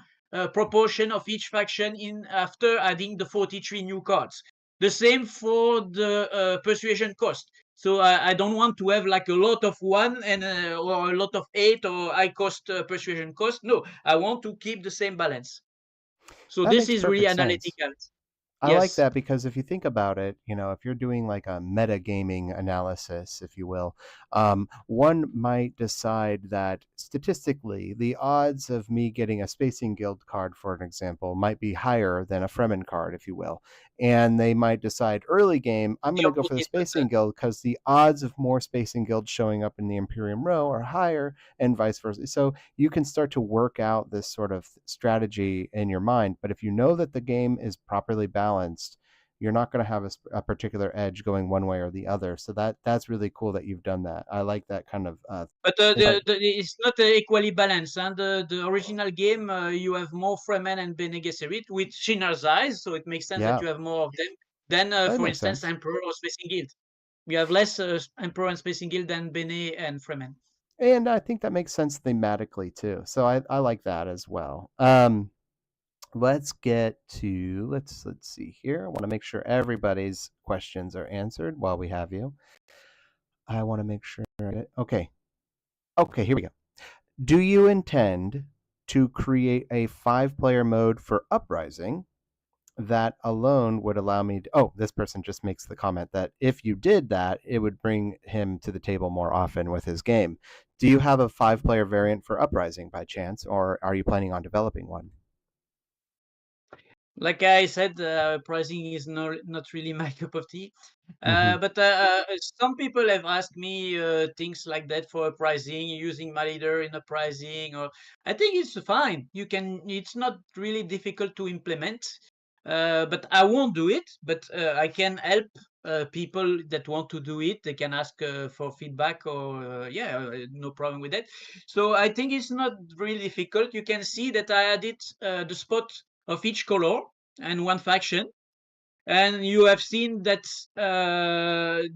S2: proportion of each faction in after adding the 43 new cards. The same for the persuasion cost. So I don't want to have like a lot of one and or a lot of eight or high cost persuasion cost. No, I want to keep the same balance. So
S1: That
S2: this
S1: makes
S2: is really
S1: perfect sense.
S2: analytical.
S1: I like
S2: Yes.
S1: that because if you think about it, if you're doing like a metagaming analysis, if you will, one might decide that statistically, the odds of me getting a Spacing Guild card, for an example, might be higher than a Fremen card, if you will. And they might decide early game, I'm going
S2: The
S1: to go for the
S2: opposite, but
S1: Spacing Guild because the odds of more Spacing Guilds showing up in the Imperium row are higher, and vice versa. So you can start to work out this sort of strategy in your mind. But if you know that the game is properly balanced, you're not going to have a particular edge going one way or the other. So that's really cool that you've done that. I like that kind of
S2: but
S1: thing.
S2: it's not equally balanced. And the original game, you have more Fremen and Bene Gesserit with Shinnar's eyes, so it makes sense that
S1: Yeah,
S2: you have more of them than,
S1: that
S2: for
S1: makes
S2: instance,
S1: sense.
S2: Emperor or Spacing Guild. You have less Emperor and Spacing Guild than Bene and Fremen.
S1: And I think that makes sense thematically too. So I like that as well. Let's get to let's see here. I want to make sure everybody's questions are answered while we have you. I want to make sure. Okay. Okay, here we go. Do you intend to create a 5 player mode for Uprising that alone would allow me to? Oh, this person just makes the comment that if you did that, it would bring him to the table more often with his game. Do you have a 5 player variant for Uprising by chance, or are you planning on developing one?
S2: Like I said, pricing is not really my cup of tea.
S1: Hmm.
S2: But some people have asked me things like that for pricing, using my leader in a pricing, or I think it's fine. You can. It's not really difficult to implement. But I won't do it. But I can help people that want to do it. They can ask for feedback, or yeah, no problem with that. So I think it's not really difficult. You can see that I added the spot of each color and one faction. And you have seen that I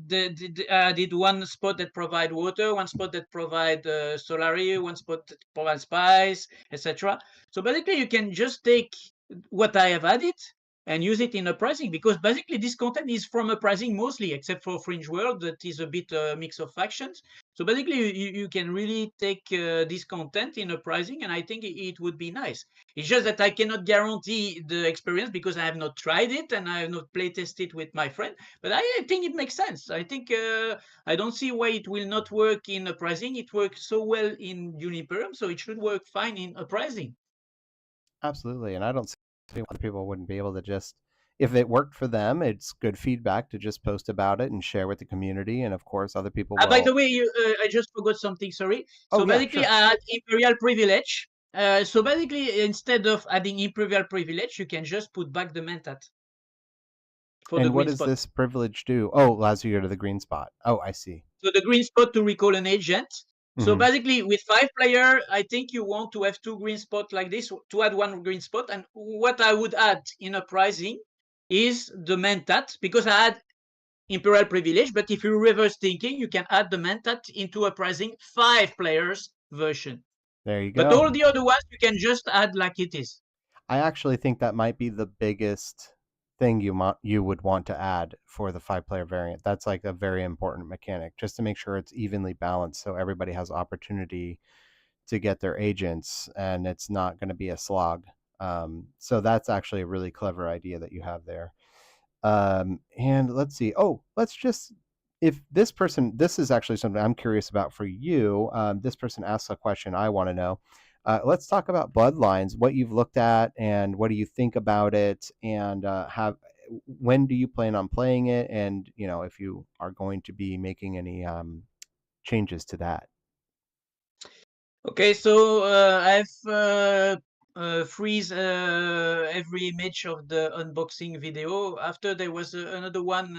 S2: did one spot that provide water, one spot that provide solari, one spot that provide spice, etc. So basically, you can just take what I have added and use it in Uprising, because basically this content is from Uprising mostly, except for Fringe World that is a bit mix of factions. So basically you can really take this content in Uprising, and I think it would be nice. It's just that I cannot guarantee the experience because I have not tried it and I have not play tested it with my friend. But I think it makes sense. I think I don't see why it will not work in Uprising. It works so well in Dune Imperium, so it should work fine in Uprising.
S1: Absolutely, and I don't see why other people wouldn't be able to just, if it worked for them, it's good feedback to just post about it and share with the community, and of course, other people
S2: By the
S1: will.
S2: way, I just forgot something. Sorry.
S1: Oh
S2: So
S1: yeah,
S2: basically,
S1: sure.
S2: I add Imperial Privilege. So basically, instead of adding Imperial Privilege, you can just put back the Mentat for the
S1: And what
S2: green
S1: does
S2: spot.
S1: this privilege do? Oh, allows you to go to the green spot. Oh, I see.
S2: So the green spot to recall an agent. So
S1: Hmm.
S2: basically, with 5 player, I think you want to have 2 green spots like this to add 1 green spot. And what I would add in Uprising is the Mentat, because I had Imperial Privilege. But if you reverse thinking, you can add the Mentat into Uprising 5 players version.
S1: There you
S2: But
S1: go.
S2: all the other ones you can just add like it is.
S1: I actually think that might be the biggest thing you would want to add for the 5 player variant. That's like a very important mechanic, just to make sure it's evenly balanced, so everybody has opportunity to get their agents, and it's not going to be a slog. So that's actually a really clever idea that you have there. And let's see. Oh, let's just, if this person, this is actually something I'm curious about for you. This person asks a question I want to know. Let's talk about Bloodlines, what you've looked at, and what do you think about it, and have when do you plan on playing it, and if you are going to be making any changes to that.
S2: Okay, so I've freeze every image of the unboxing video. After there was another one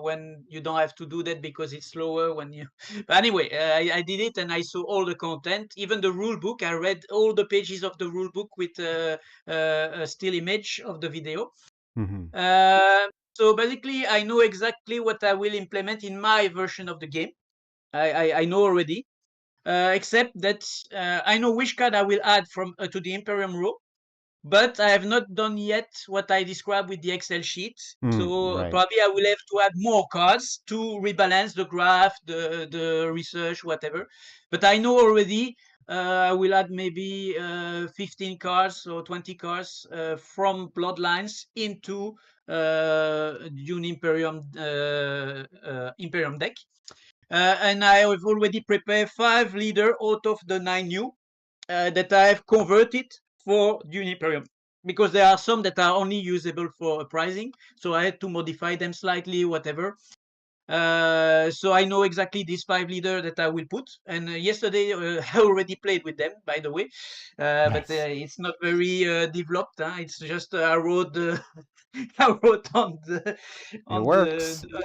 S2: when you don't have to do that because it's slower when you. But anyway, I did it and I saw all the content, even the rule book. I read all the pages of the rule book with a still image of the video.
S1: Hmm.
S2: So basically, I know exactly what I will implement in my version of the game. I know already, except that I know which card I will add from to the Imperium row, but I have not done yet what I described with the Excel sheet. So
S1: Right.
S2: probably I will have to add more cards to rebalance the graph, the research, whatever. But I know already I will add maybe 15 cards or 20 cards from Bloodlines into Dune Imperium Imperium deck. And I have already prepared 5 leader out of the 9 new that I have converted for Dune Imperium, because there are some that are only usable for Uprising, so I had to modify them slightly, whatever. So I know exactly these 5 leader that I will put. And yesterday I already played with them, by the way, but
S1: Nice.
S2: it's not very developed. Huh? It's just I wrote I wrote
S1: It
S2: on
S1: works.
S2: the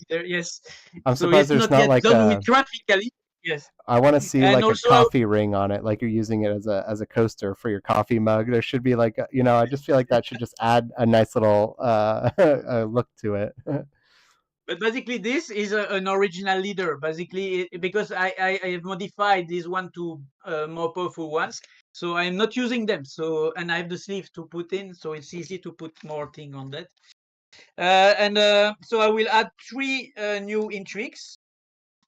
S2: leader. Yes,
S1: I'm
S2: so
S1: surprised
S2: it's
S1: there's
S2: not
S1: not
S2: yet
S1: like
S2: done with
S1: a,
S2: graphically. Yes,
S1: I want to see
S2: and
S1: like a
S2: also
S1: coffee ring on it, like you're using it as a coaster for your coffee mug. There should be like I just feel like that should just add a nice little look to it.
S2: but basically this is an original leader, basically, because I have modified this one to more powerful ones, so I'm not using them. So, and I have the sleeve to put in, so it's easy to put more thing on that. And so I will add 3 new intrigues,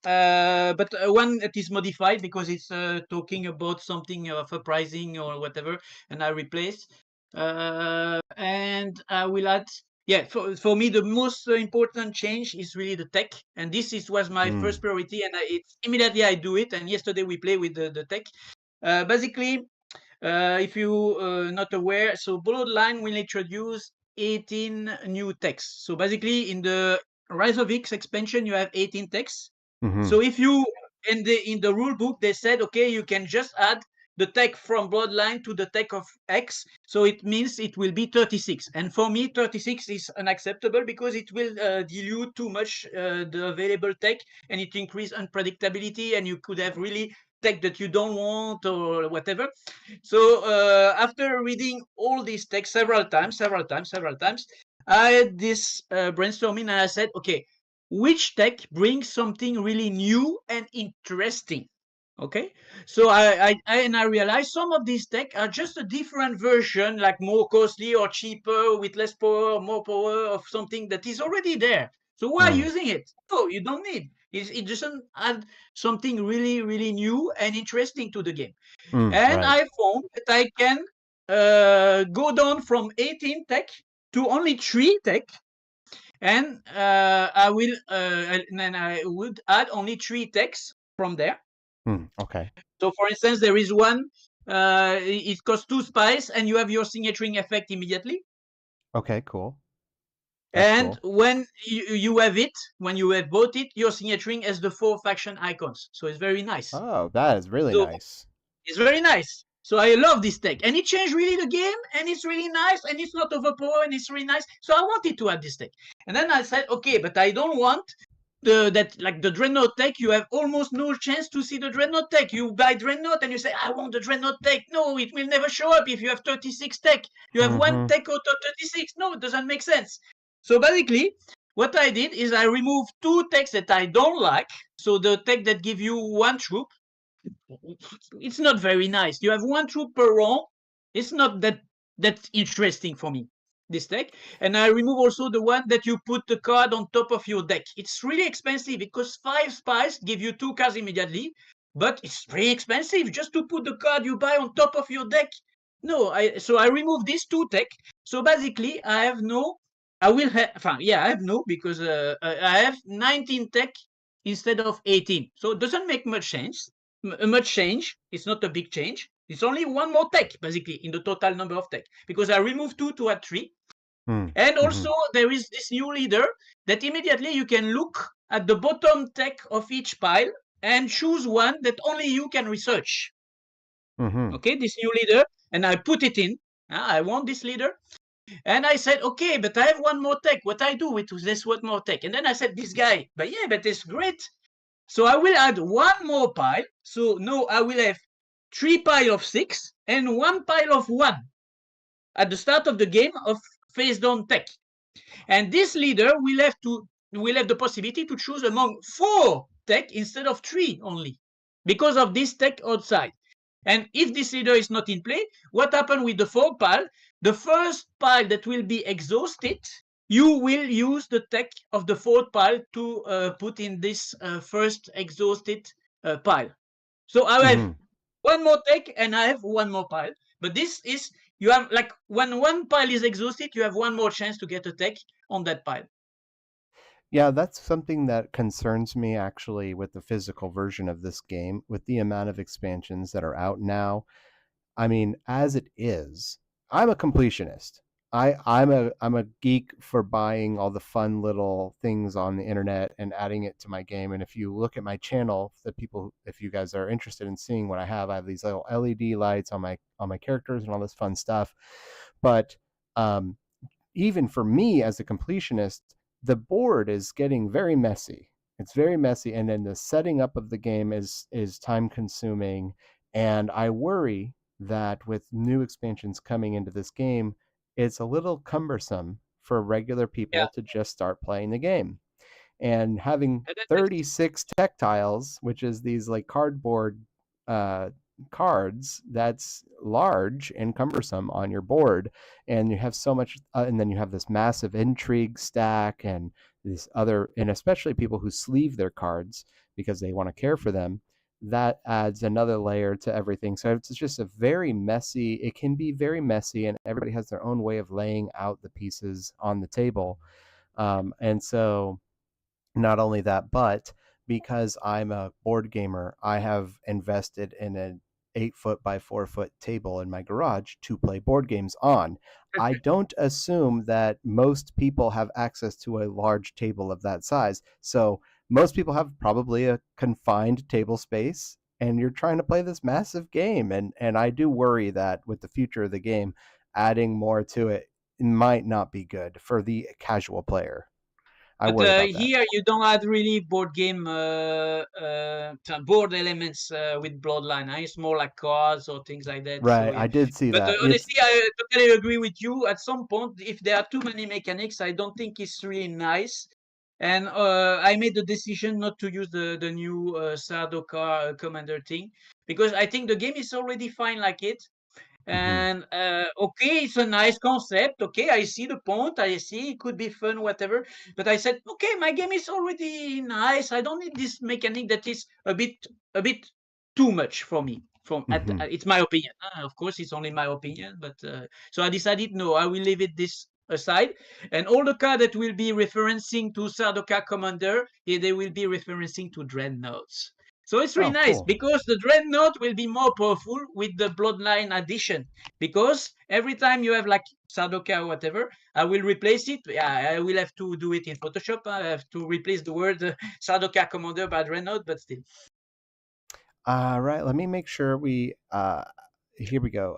S2: but one that is modified because it's talking about something of uprising or whatever, and I replace. And I will add. Yeah, for me the most important change is really the tech, and this was my
S1: Mm.
S2: first priority, and it's immediately I do it. And yesterday we play with the tech. Basically, if you not aware, so Bloodline will introduce 18 new texts. So basically, in the Rise of X expansion, you have 18 texts.
S1: Hmm.
S2: So if you in the rule book they said, okay, you can just add the tech from Bloodline to the tech of X. So it means it will be 36. And for me, 36 is unacceptable because it will dilute too much the available tech, and it increase unpredictability, and you could have really tech that you don't want or whatever. So after reading all these texts several times, I had this brainstorming, and I said, okay, which tech brings something really new and interesting? Okay, so I realized some of these tech are just a different version, like more costly or cheaper with less power or more power of something that is already there. So why
S1: Mm,
S2: using it? No, you don't need. It doesn't add something really, really new and interesting to the game. And
S1: right.
S2: I found that I can go down from 18 tech to only 3 tech, and then I would add only 3 techs from there.
S1: Okay.
S2: So, for instance, there is one. It costs 2 spice, and you have your signaturing effect immediately.
S1: Okay. Cool. That's
S2: And
S1: cool.
S2: when you have it, when you have bought it, your signaturing has the 4 faction icons. So it's very nice.
S1: Oh, that is really
S2: So
S1: nice.
S2: it's very nice. So I love this tech, and it changed really the game, and it's really nice, and it's not overpowered, and it's really nice. So I wanted to add this tech, and then I said, okay, but I don't want that like the dreadnought tech. You have almost no chance to see the dreadnought tech. You buy dreadnought, and you say, I want the dreadnought tech. No, it will never show up if you have 36 tech. You have one
S1: Mm-hmm.
S2: tech out of 36. No, it doesn't make sense. So basically, what I did is I removed 2 techs that I don't like. So the tech that give you 1 troop, it's not very nice. You have 1 troop per round. It's not that interesting for me, this deck. And I remove also the one that you put the card on top of your deck. It's really expensive because 5 spice give you 2 cards immediately, but it's very expensive just to put the card you buy on top of your deck. No, so I remove these 2 tech. So basically, I have no. I will have, yeah, I have no, because I have 19 tech instead of 18. So it doesn't make much change. It's not a big change. It's only one more tech, basically, in the total number of tech, because I removed 2 to add 3. And
S1: Mm-hmm.
S2: also, there is this new leader that immediately you can look at the bottom tech of each pile and choose one that only you can research.
S1: Mm-hmm.
S2: Okay, this new leader, and I put it in. I want this leader. And I said, okay, but I have one more tech. What I do with this one more tech? And then I said, this guy, but yeah, but it's great. So I will add one more pile. So now I will have 3 pile of 6 and 1 pile of 1 at the start of the game of face down tech. And this leader will have the possibility to choose among 4 tech instead of 3 only, because of this tech outside. And if this leader is not in play, what happens with the 4 pile? The first pile that will be exhausted, you will use the tech of the 4th pile to put in this first exhausted pile. So I have
S1: Mm-hmm.
S2: one more tech and I have one more pile. But this is, you have, like, when one pile is exhausted, you have one more chance to get a tech on that pile.
S1: Yeah, that's something that concerns me actually with the physical version of this game, with the amount of expansions that are out now. I mean, as it is, I'm a completionist. I'm a geek for buying all the fun little things on the internet and adding it to my game. And if you look at my channel, the people, if you guys are interested in seeing what I have these little LED lights on my characters and all this fun stuff. But um, even for me as a completionist, the board is getting very messy. It's very messy, and then the setting up of the game is time consuming. And I worry that with new expansions coming into this game, it's a little cumbersome for regular
S2: Yeah,
S1: people to just start playing the game. And having
S2: that's
S1: 36 tactiles, which is these like cardboard uh, cards, that's large and cumbersome on your board. And you have so much, and then you have this massive intrigue stack and these other, and especially people who sleeve their cards because they want to care for them. That adds another layer to everything. So it's just a very messy, it can be very messy, and everybody has their own way of laying out the pieces on the table. And so not only that, but because I'm a board gamer, I have invested in an 8 foot by 4 foot table in my garage to play board games on. I don't assume that most people have access to a large table of that size. So most people have probably a confined table space, and you're trying to play this massive game. And I do worry that with the future of the game, adding more to it might not be good for the casual player. I
S2: But
S1: worry about that.
S2: here you don't add really board game board elements with Bloodline. It's more like cards or things like that. So
S1: Right,
S2: yeah.
S1: I did see
S2: But
S1: that. It's
S2: honestly, I totally agree with you. At some point, if there are too many mechanics, I don't think it's really nice. And I made the decision not to use the new Sardaukar commander thing, because I think the game is already fine like it.
S1: Hmm.
S2: And okay, it's a nice concept. Okay, I see the point. I see it could be fun, whatever. But I said, okay, my game is already nice. I don't need this mechanic that is a bit too much for me.
S1: Hmm.
S2: It's my opinion. Of course, it's only my opinion. But so I decided, no, I will leave it this aside. And all the cards that will be referencing to Sardaukar Commander, they will be referencing to Dreadnoughts. So it's really
S1: Oh,
S2: nice
S1: cool.
S2: because the Dreadnought will be more powerful with the Bloodline addition. Because every time you have like Sardoka or whatever, I will replace it. Yeah, I will have to do it in Photoshop. I have to replace the word Sardoka Commander by Dreadnought, but still.
S1: Right. Let me make sure we. Here we go.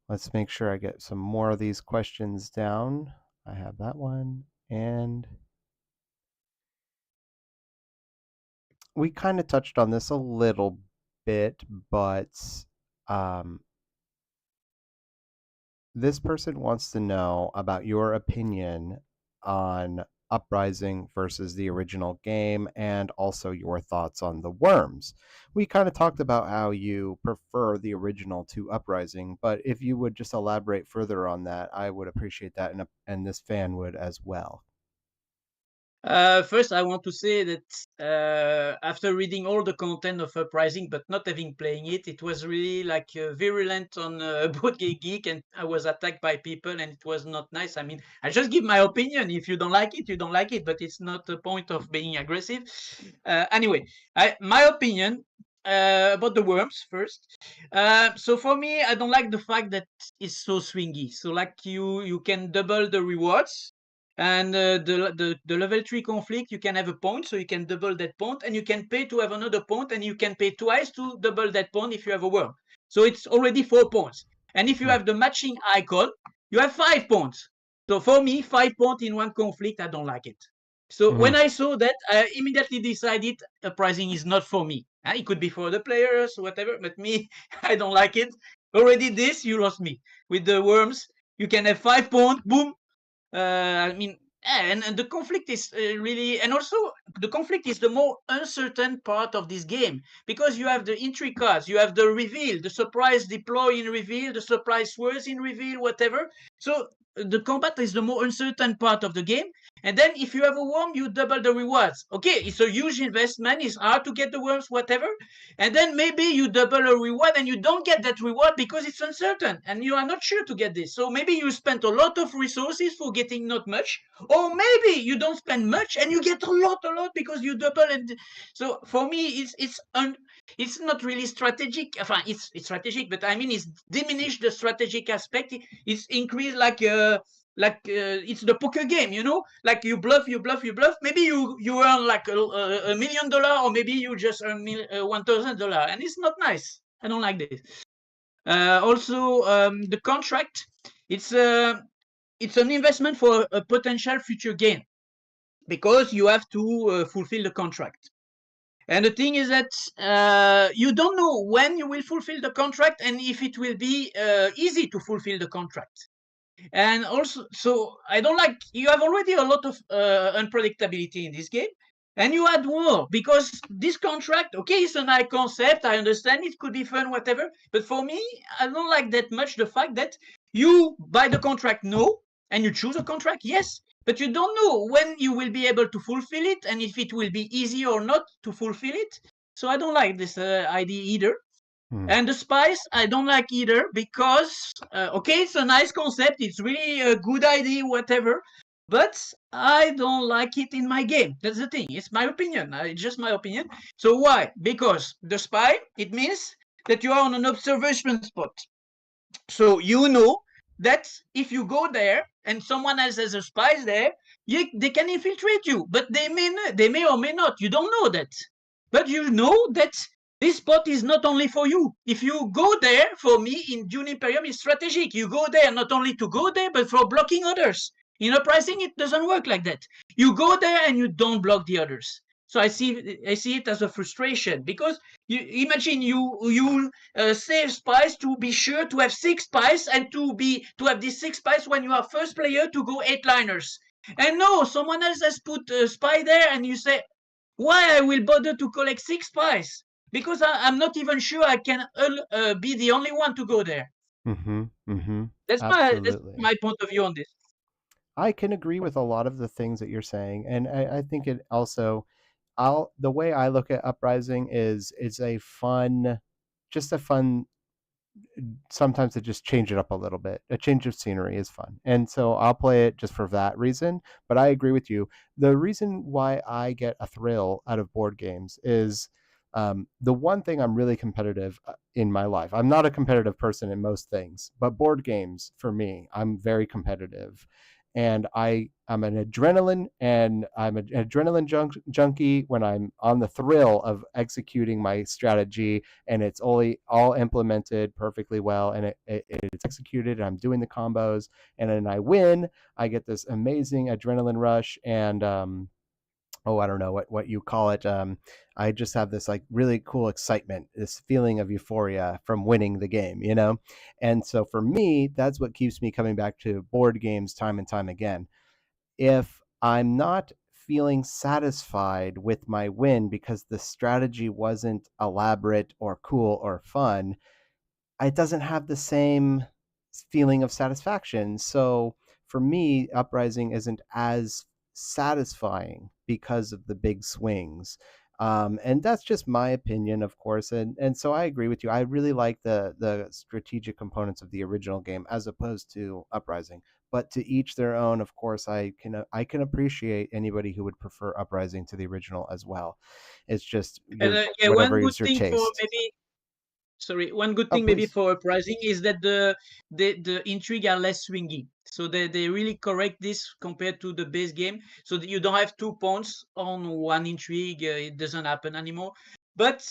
S1: Let's make sure I get some more of these questions down. I have that one, and we kind of touched on this a little bit, but um, this person wants to know about your opinion on Uprising versus the original game and also your thoughts on the worms. We kind of talked about how you prefer the original to Uprising, but if you would just elaborate further on that, I would appreciate that, and this fan would as well.
S2: First, I want to say that after reading all the content of Uprising, but not having playing it, it was really like virulent on Board Game Geek, and I was attacked by people, and it was not nice. I mean, I just give my opinion. If you don't like it, you don't like it, but it's not the point of being aggressive. Anyway, my opinion about the worms first. So for me, I don't like the fact that it's so swingy. So like you can double the rewards, and the level 3 conflict, you can have a point, so you can double that point, and you can pay to have another point, and you can pay twice to double that point if you have a worm. So it's already 4 points. And if you
S1: Hmm.
S2: have the matching icon, you have 5 points. So for me, 5 points in one conflict, I don't like it. So when
S1: Hmm.
S2: I saw that, I immediately decided Uprising is not for me. It could be for the players, whatever, but me, I don't like it. Already this, you lost me. With the worms, you can have 5 points, boom, I mean, and the conflict is really, and also the conflict is the more uncertain part of this game, because you have the entry cards, you have the reveal, the surprise deploy in reveal, the surprise words in reveal, whatever. So the combat is the more uncertain part of the game. And then if you have a worm, you double the rewards. Okay, it's a huge investment. It's hard to get the worms, whatever. And then maybe you double a reward and you don't get that reward because it's uncertain and you are not sure to get this. So maybe you spent a lot of resources for getting not much, or maybe you don't spend much and you get a lot because you double. And so for me, it's not really strategic. Enfin, it's strategic, but I mean, it's diminished the strategic aspect. It's increased like it's the poker game, like you bluff, maybe you earn like $1 million, or maybe you just earn $1,000, and it's not nice. I don't like this. Also, the contract, it's uh, it's an investment for a potential future gain, because you have to fulfill the contract. And the thing is that you don't know when you will fulfill the contract, and if it will be easy to fulfill the contract. And also, so I don't like, you have already a lot of unpredictability in this game, and you add more because this contract, okay, it's a nice concept. I understand it could be fun, whatever. But for me, I don't like that much the fact that you buy the contract, no, and you choose a contract, yes, but you don't know when you will be able to fulfill it and if it will be easy or not to fulfill it. So I don't like this idea either.
S1: Hmm.
S2: And the spice, I don't like either because, okay, it's a nice concept. It's really a good idea, whatever. But I don't like it in my game. That's the thing. It's my opinion. It's just my opinion. So why? Because the spy, it means that you are on an observation spot. So you know that if you go there and someone else has a spies there, they can infiltrate you, but they may or may not. You don't know that, but you know that this spot is not only for you. If you go there, for me in Dune Imperium, is strategic. You go there not only to go there, but for blocking others. In Uprising, it doesn't work like that. You go there and you don't block the others. So I see it as a frustration, because you imagine you save spies to be sure to have 6 spies, and to have these 6 spies when you are first player to go 8 liners. And no, someone else has put a spy there, and you say, why I will bother to collect 6 spies? Because I'm not even sure I can be the only one to go there.
S1: Mm-hmm. Mm-hmm.
S2: That's
S1: Absolutely.
S2: my point of view on this.
S1: I can agree with a lot of the things that you're saying, and I think it also. I'll the way I look at Uprising is it's a fun, just a fun sometimes to just change it up a little bit. A change of scenery is fun. And so I'll play it just for that reason. But I agree with you. The reason why I get a thrill out of board games is the one thing I'm really competitive in my life. I'm not a competitive person in most things, but board games for me, I'm very competitive. And I'm an adrenaline junkie when I'm on the thrill of executing my strategy and it's only all implemented perfectly well and it's executed and I'm doing the combos and then I win. I get this amazing adrenaline rush and oh, I don't know what you call it. I just have this like really cool excitement, this feeling of euphoria from winning the game, you know? And so for me, that's what keeps me coming back to board games time and time again. If I'm not feeling satisfied with my win because the strategy wasn't elaborate or cool or fun, it doesn't have the same feeling of satisfaction. So for me, Uprising isn't as satisfying because of the big swings. And that's just my opinion, of course. And so I agree with you. I really like the strategic components of the original game as opposed to Uprising. But to each their own. Of course, I can appreciate anybody who would prefer Uprising to the original as well. It's just
S2: And
S1: your
S2: yeah,
S1: whatever
S2: one good
S1: is your
S2: thing for
S1: taste.
S2: maybe sorry, one good
S1: Oh,
S2: thing maybe
S1: please.
S2: for Uprising is that the intrigue are less swingy. So they really correct this compared to the base game, so that you don't have 2 points on one intrigue. It doesn't happen anymore. But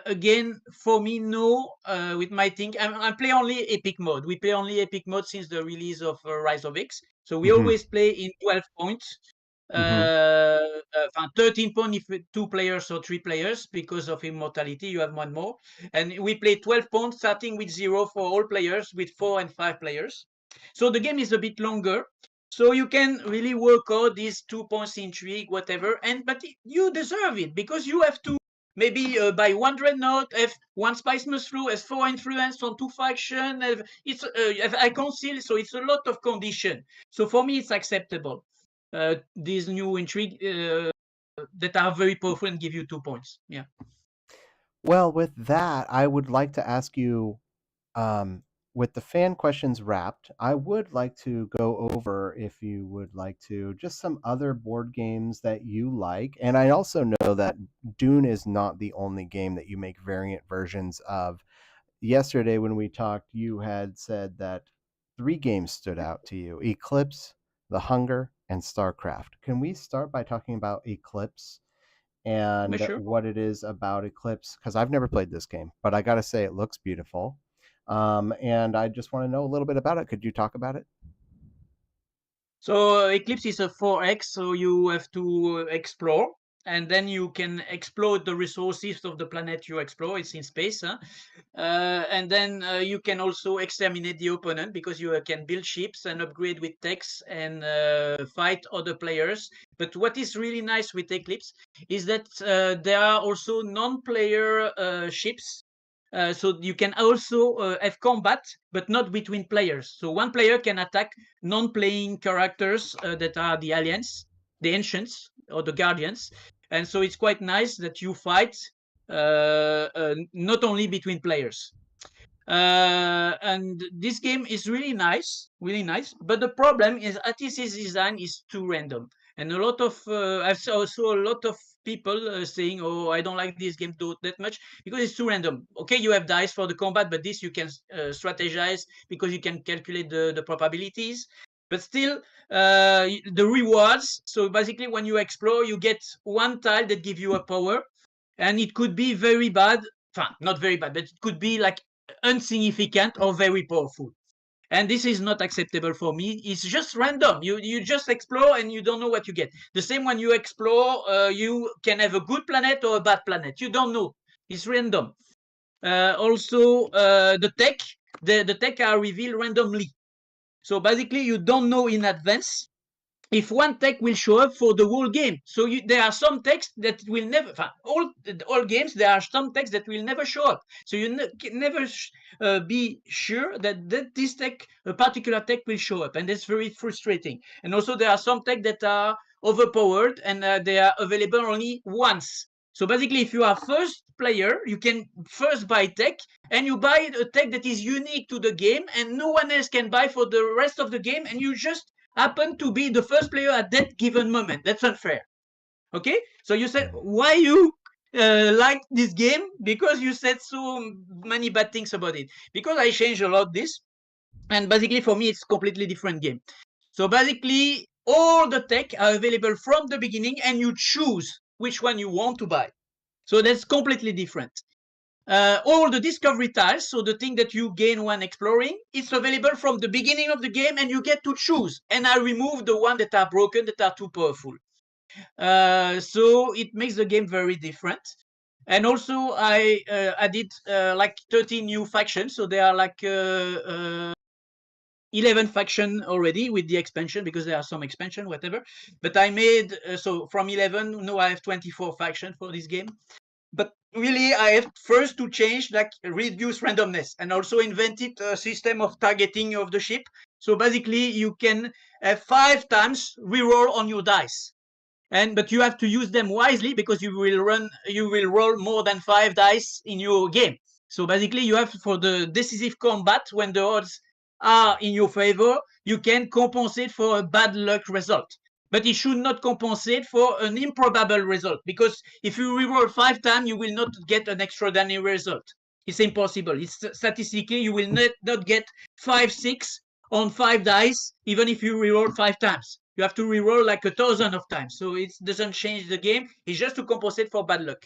S2: again, for me, no. With my thing, I play only epic mode. We play only epic mode since the release of Rise of X. So we
S1: Mm-hmm.
S2: always play in 12 points.
S1: Mm-hmm.
S2: 13 points if 2 players or 3 players, because of immortality you have one more, and we play 12 points starting with 0 for all players, with 4 and 5 players. So the game is a bit longer, so you can really work out these 2 points intrigue, whatever, and but you deserve it because you have to maybe buy one dreadnought, have one spice mushroom, has 4 influence on 2 faction, have icon seal, so it's a lot of condition. So for me it's acceptable, these new intrigue that are very powerful and give you 2 points. Yeah.
S1: Well, with that, I would like to ask you, um, with the fan questions wrapped, I would like to go over, if you would like to, just some other board games that you like. And I also know that Dune is not the only game that you make variant versions of. Yesterday, when we talked, you had said that three games stood out to you: Eclipse, The Hunger, and StarCraft. Can we start by talking about Eclipse
S2: Yeah,
S1: and
S2: sure.
S1: what it is about Eclipse? Because I've never played this game, but I got to say it looks beautiful. And I just want to know a little bit about it. Could you talk about it?
S2: So Eclipse is a 4X, so you have to explore, and then you can exploit the resources of the planet you explore. It's in space, huh? And then you can also exterminate the opponent because you can build ships and upgrade with techs and fight other players. But what is really nice with Eclipse is that there are also non-player ships. So you can also have combat, but not between players. So one player can attack non-playing characters that are the aliens, the ancients, or the guardians, and so it's quite nice that you fight not only between players. And this game is really nice, really nice. But the problem is ATC's design is too random, and a lot of I've also a lot of people saying, "Oh, I don't like this game that much because it's too random." Okay, you have dice for the combat, but this you can strategize because you can calculate the probabilities. But still, the rewards. So basically, when you explore, you get one tile that give you a power, and it could be very bad. Not very bad, but it could be like insignificant or very powerful. And this is not acceptable for me. It's just random. You just explore and you don't know what you get. The same when you explore, you can have a good planet or a bad planet. You don't know. It's random. Also, the tech are revealed randomly. So basically, you don't know in advance if one tech will show up for the whole game. So there are some texts that will never, all games, there are some texts that will never show up. So you can never be sure that this tech, a particular tech, will show up. And that's very frustrating. And also there are some tech that are overpowered and they are available only once. So basically, if you are first player, you can first buy tech, and you buy a tech that is unique to the game, and no one else can buy for the rest of the game, and you just happen to be the first player at that given moment. That's unfair. Okay? So you said, why you like this game? Because you said so many bad things about it. Because I changed a lot this, and basically for me, it's completely different game. So basically, all the tech are available from the beginning, and you choose which one you want to buy. So that's completely different. All the discovery tiles, so the thing that you gain when exploring, it's available from the beginning of the game, and you get to choose. And I remove the ones that are broken, that are too powerful. So it makes the game very different. And also I added like 13 new factions, so there are like 11 faction already with the expansion, because there are some expansion, whatever. But I made, so from 11, now I have 24 faction for this game. But really, I have first to change, like reduce randomness, and also invented a system of targeting of the ship. So basically, you can have 5 times reroll on your dice, but you have to use them wisely, because you will roll more than 5 dice in your game. So basically, you have, for the decisive combat, when the odds are in your favor, you can compensate for a bad luck result. But it should not compensate for an improbable result, because if you reroll 5 times, you will not get an extraordinary result. It's impossible. It's statistically, you will not get 5-6 on 5 dice, even if you reroll 5 times. You have to reroll like 1,000 of times. So it doesn't change the game. It's just to compensate for bad luck.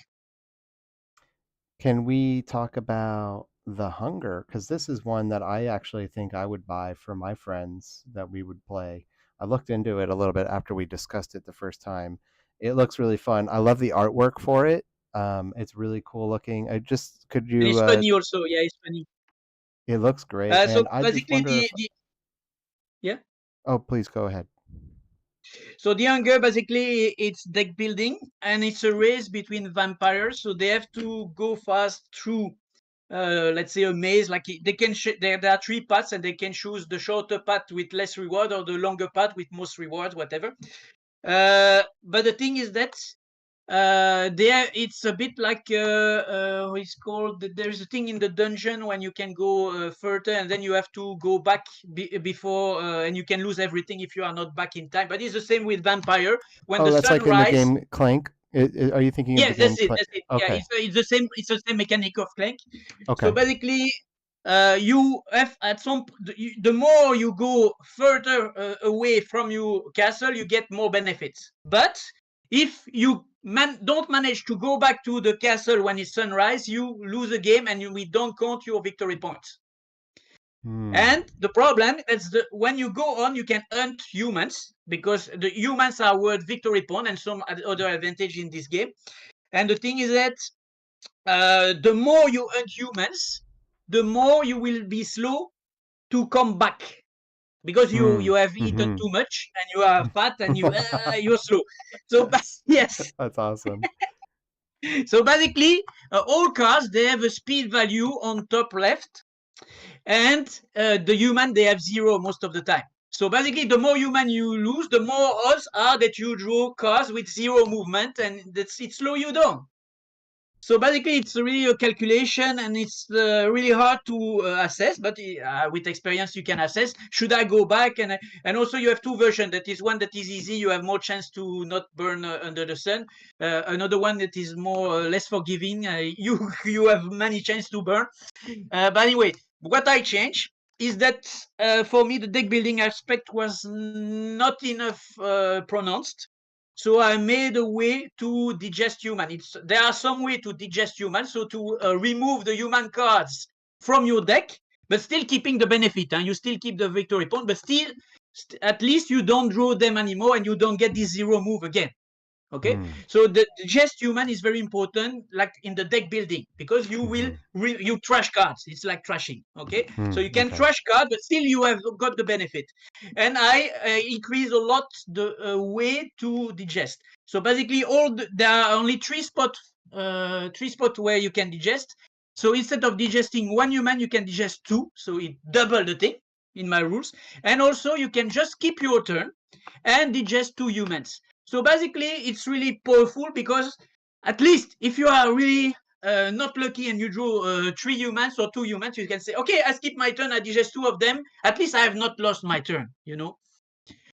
S1: Can we talk about the Hunger? Because this is one that I actually think I would buy for my friends that we would play. I looked into it a little bit after we discussed it the first time. It looks really fun. I love the artwork for it. It's really cool looking. I just could
S2: And
S1: you?
S2: it's funny also. Yeah, it's funny.
S1: It looks great,
S2: So
S1: and I just
S2: basically,
S1: wonder if.
S2: yeah.
S1: Oh, please go ahead.
S2: So the hunger, basically, it's deck building, and it's a race between vampires. So they have to go fast through, let's say, a maze. Like they can, there are 3 paths, and they can choose the shorter path with less reward, or the longer path with most rewards, whatever. But the thing is that there it's a bit like it's called, there's a thing in the dungeon when you can go further, and then you have to go back before, and you can lose everything if you are not back in time. But it's the same with vampire. When
S1: Oh,
S2: the
S1: that's
S2: sun
S1: like in the
S2: rise,
S1: game Clank. Are you thinking of the
S2: yes,
S1: game
S2: that's it,
S1: Clank?
S2: that's it. Yeah,
S1: Okay.
S2: it's the same, it's the same mechanic of Clank. So
S1: Okay.
S2: basically, you have at some, the more you go further away from your castle, you get more benefits. But if you don't manage to go back to the castle when it's sunrise, you lose the game, and we don't count your victory points.
S1: Hmm.
S2: And the problem is that when you go on, you can hunt humans, because the humans are worth victory point and some other advantage in this game. And the thing is that the more you hunt humans, the more you will be slow to come back, because
S1: Hmm.
S2: you have eaten
S1: Mm-hmm.
S2: too much, and you are fat, and you're slow. So yes.
S1: That's awesome.
S2: So basically, all cars, they have a speed value on top left, and the human, they have 0 most of the time. So basically, the more human you lose, the more odds are that you draw cars with 0 movement, and it slow you down. So basically, it's really a calculation, and it's really hard to assess. But with experience, you can assess. Should I go back? And also, you have 2 versions. That is one that is easy. You have more chance to not burn under the sun. Another one that is more less forgiving. You have many chance to burn. But anyway, what I changed is that for me, the deck building aspect was not enough pronounced. So I made a way to digest human. There are some way to digest human, so to remove the human cards from your deck, but still keeping the benefit. And you still keep the victory point, but still, at least you don't draw them anymore, and you don't get this 0 move again. Okay,
S1: Mm,
S2: so the just human is very important, like in the deck building, because you will
S1: mm-hmm,
S2: you trash cards. It's like trashing. Okay, so you can
S1: okay.
S2: trash cards, but still you have got the benefit. And I increase a lot the way to digest. So basically, there are only three spot where you can digest. So instead of digesting one human, you can digest two. So it double the thing in my rules. And also you can just keep your turn and digest two humans. So basically, it's really powerful because at least if you are really not lucky and you draw three humans or two humans, you can say, okay, I skip my turn, I digest two of them. At least I have not lost my turn, you know.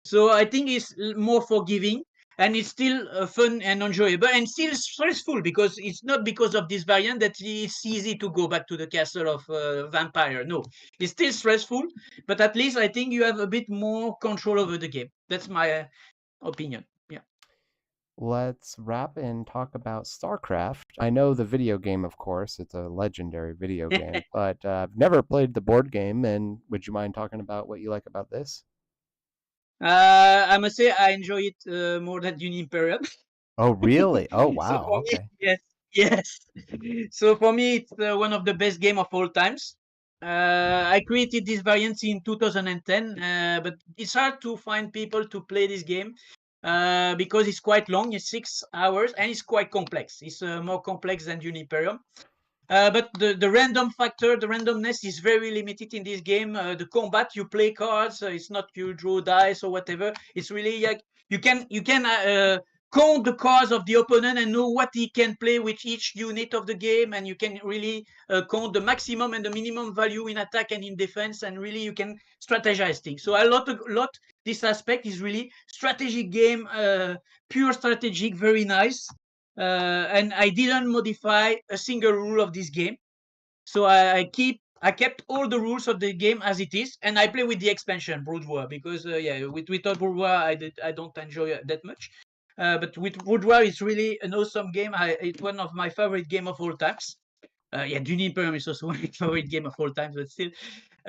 S2: So I think it's more forgiving and it's still fun and enjoyable and still stressful because it's not because of this variant that it's easy to go back to the castle of vampire. No, it's still stressful, but at least I think you have a bit more control over the game. That's my opinion. Yeah.
S1: Let's wrap and talk about Starcraft. I know the video game, of course, it's a legendary video game, but I've never played the board game. And would you mind talking about what you like about this?
S2: I must say I enjoy it more than Dune Imperium.
S1: Oh, really? Oh,
S2: So
S1: wow.
S2: for me,
S1: Okay.
S2: yes, yes. So for me, it's one of the best game of all times. I created this variant in 2010, but it's hard to find people to play this game because it's quite long. It's 6 hours and it's quite complex. It's more complex than Dune Imperium. But the random factor, the randomness is very limited in this game. The combat, you play cards. It's not you draw dice or whatever. It's really like you can count the cards of the opponent and know what he can play with each unit of the game, and you can really count the maximum and the minimum value in attack and in defense, and really you can strategize things. So a lot. This aspect is really strategic game, pure strategic, very nice. And I didn't modify a single rule of this game. So I kept all the rules of the game as it is, and I play with the expansion Bloodwar because yeah, without Bloodwar I don't enjoy it that much. But with Bloodwar, it's really an awesome game. It's one of my favorite game of all times. Yeah, Dune Imperium is also one of my favorite game of all time, but still.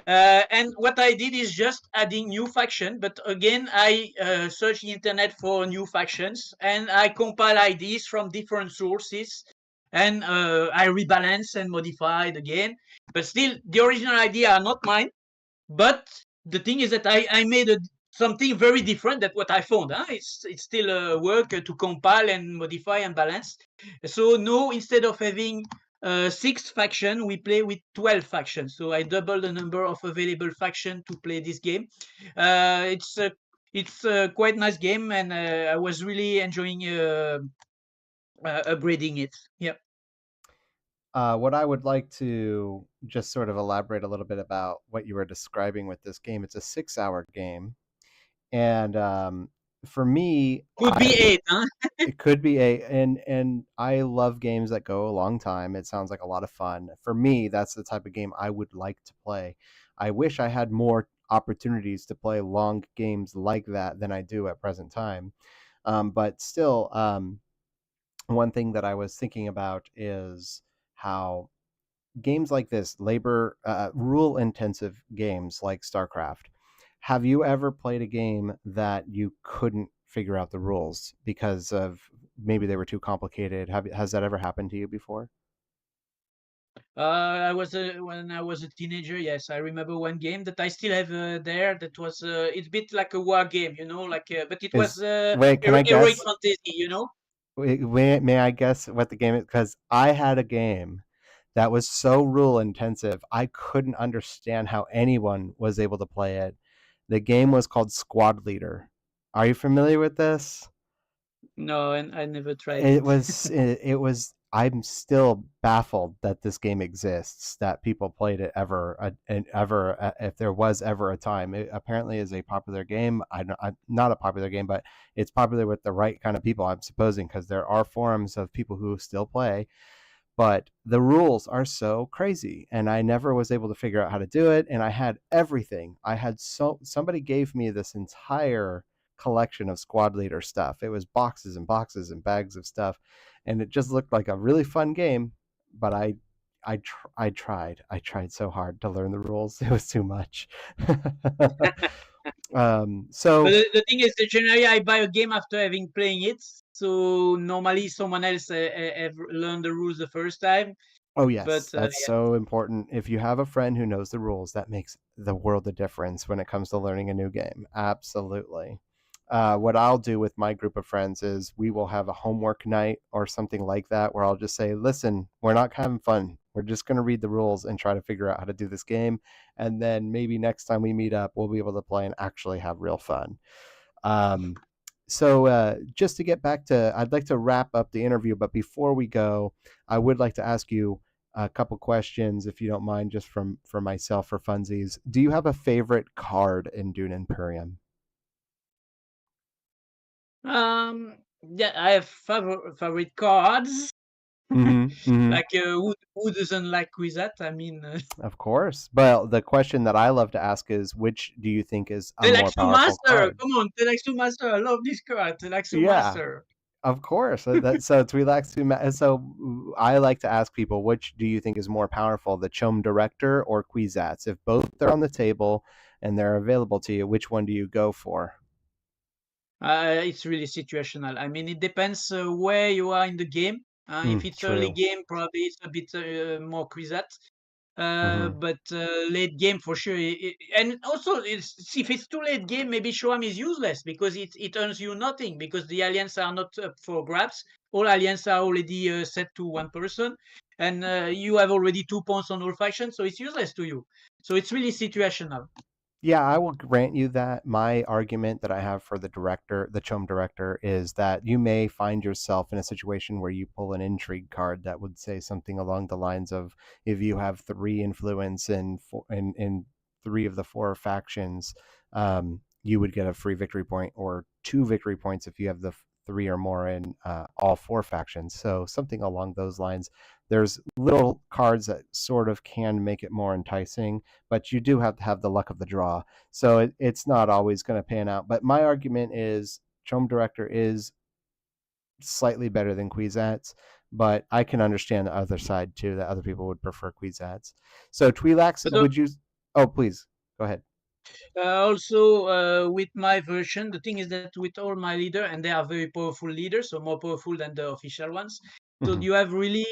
S2: And what I did is just adding new faction, but again, I search the internet for new factions and I compile ideas from different sources and I rebalance and modify it again. But still, the original idea are not mine. But the thing is that I made something very different than what I found. Huh? It's still work to compile and modify and balance. So no, instead of having six faction, we play with 12 factions. So I double the number of available faction to play this game. It's a quite nice game, and I was really enjoying upgrading it. Yeah.
S1: What I would like to just sort of elaborate a little bit about what you were describing with this game. It's a 6 hour game. And for me,
S2: Could be eight, huh?
S1: it could be and I love games that go a long time. It sounds like a lot of fun. For me, that's the type of game I would like to play. I wish I had more opportunities to play long games like that than I do at present time. But still, one thing that I was thinking about is how games like this, labor rule intensive games like StarCraft, have you ever played a game that you couldn't figure out the rules because of maybe they were too complicated? Has that ever happened to you before?
S2: When I was a teenager. Yes, I remember one game that I still have there. That was it's a bit like a war game, you know, like but it was
S1: Is Wait, can I
S2: heroic
S1: guess?
S2: fantasy, you know.
S1: May I guess what the game is? Because I had a game that was so rule intensive, I couldn't understand how anyone was able to play it. The game was called Squad Leader. Are you familiar with this?
S2: No, and I never tried
S1: It
S2: it.
S1: was I'm still baffled that this game exists, that people played it ever and ever if there was ever a time. It apparently is a popular game. I'm not a popular game, but it's popular with the right kind of people, I'm supposing, because there are forums of people who still play, but the rules are so crazy and I never was able to figure out how to do it. And I had everything. I had somebody gave me this entire collection of squad leader stuff. It was boxes and boxes and bags of stuff, and it just looked like a really fun game. But I tried so hard to learn the rules. It was too much.
S2: But
S1: So
S2: the thing is, that generally I buy a game after having playing it. So normally someone else have learned the rules the first time.
S1: oh
S2: But
S1: yes, that's
S2: yeah.
S1: so important. If you have a friend who knows the rules, that makes the world of difference when it comes to learning a new game. Absolutely. What I'll do with my group of friends is we will have a homework night or something like that where I'll just say, listen, we're not having fun. We're just going to read the rules and try to figure out how to do this game. And then maybe next time we meet up, we'll be able to play and actually have real fun. Um, so just to get back to, I'd like to wrap up the interview, but before we go, I would like to ask you a couple questions, if you don't mind, just from for myself for funsies. Do you have a favorite card in Dune Imperium?
S2: Yeah, I have favorite cards.
S1: Mm-hmm. Mm-hmm.
S2: Like who doesn't like Wizard? I mean,
S1: Of course. Well, the question that I love to ask is, which do you think is a
S2: they like
S1: more
S2: to
S1: powerful
S2: master.
S1: card?
S2: Come on, they like to master. I love this card. They like to
S1: Yeah,
S2: master.
S1: of course. So to relax to so I like to ask people, which do you think is more powerful, the Chom Director or Kwisatz? If both are on the table and they're available to you, which one do you go for?
S2: It's really situational. I mean, it depends where you are in the game. If it's early
S1: True.
S2: game, probably it's a bit more Kwisat.
S1: Hmm.
S2: But late game for sure. And also, if it's too late game, maybe Shoam is useless because it earns you nothing because the alliance are not up for grabs. All alliance are already set to one person, and you have already 2 points on all factions, so it's useless to you. So it's really situational.
S1: Yeah, I will grant you that. My argument that I have for the director, the Chom Director, is that you may find yourself in a situation where you pull an intrigue card that would say something along the lines of, if you have three influence in three of the four factions, you would get a free victory point, or two victory points if you have the three or more in all four factions. So something along those lines. There's little cards that sort of can make it more enticing, but you do have to have the luck of the draw. So it's not always going to pan out. But my argument is Chom Director is slightly better than Kwisatz, but I can understand the other side too, that other people would prefer Kwisatz. So Twi'leks,
S2: But
S1: would you? Oh, please go ahead.
S2: Also, with my version, the thing is that with all my leader, and they are very powerful leaders, so more powerful than the official ones. So
S1: Hmm.
S2: you have really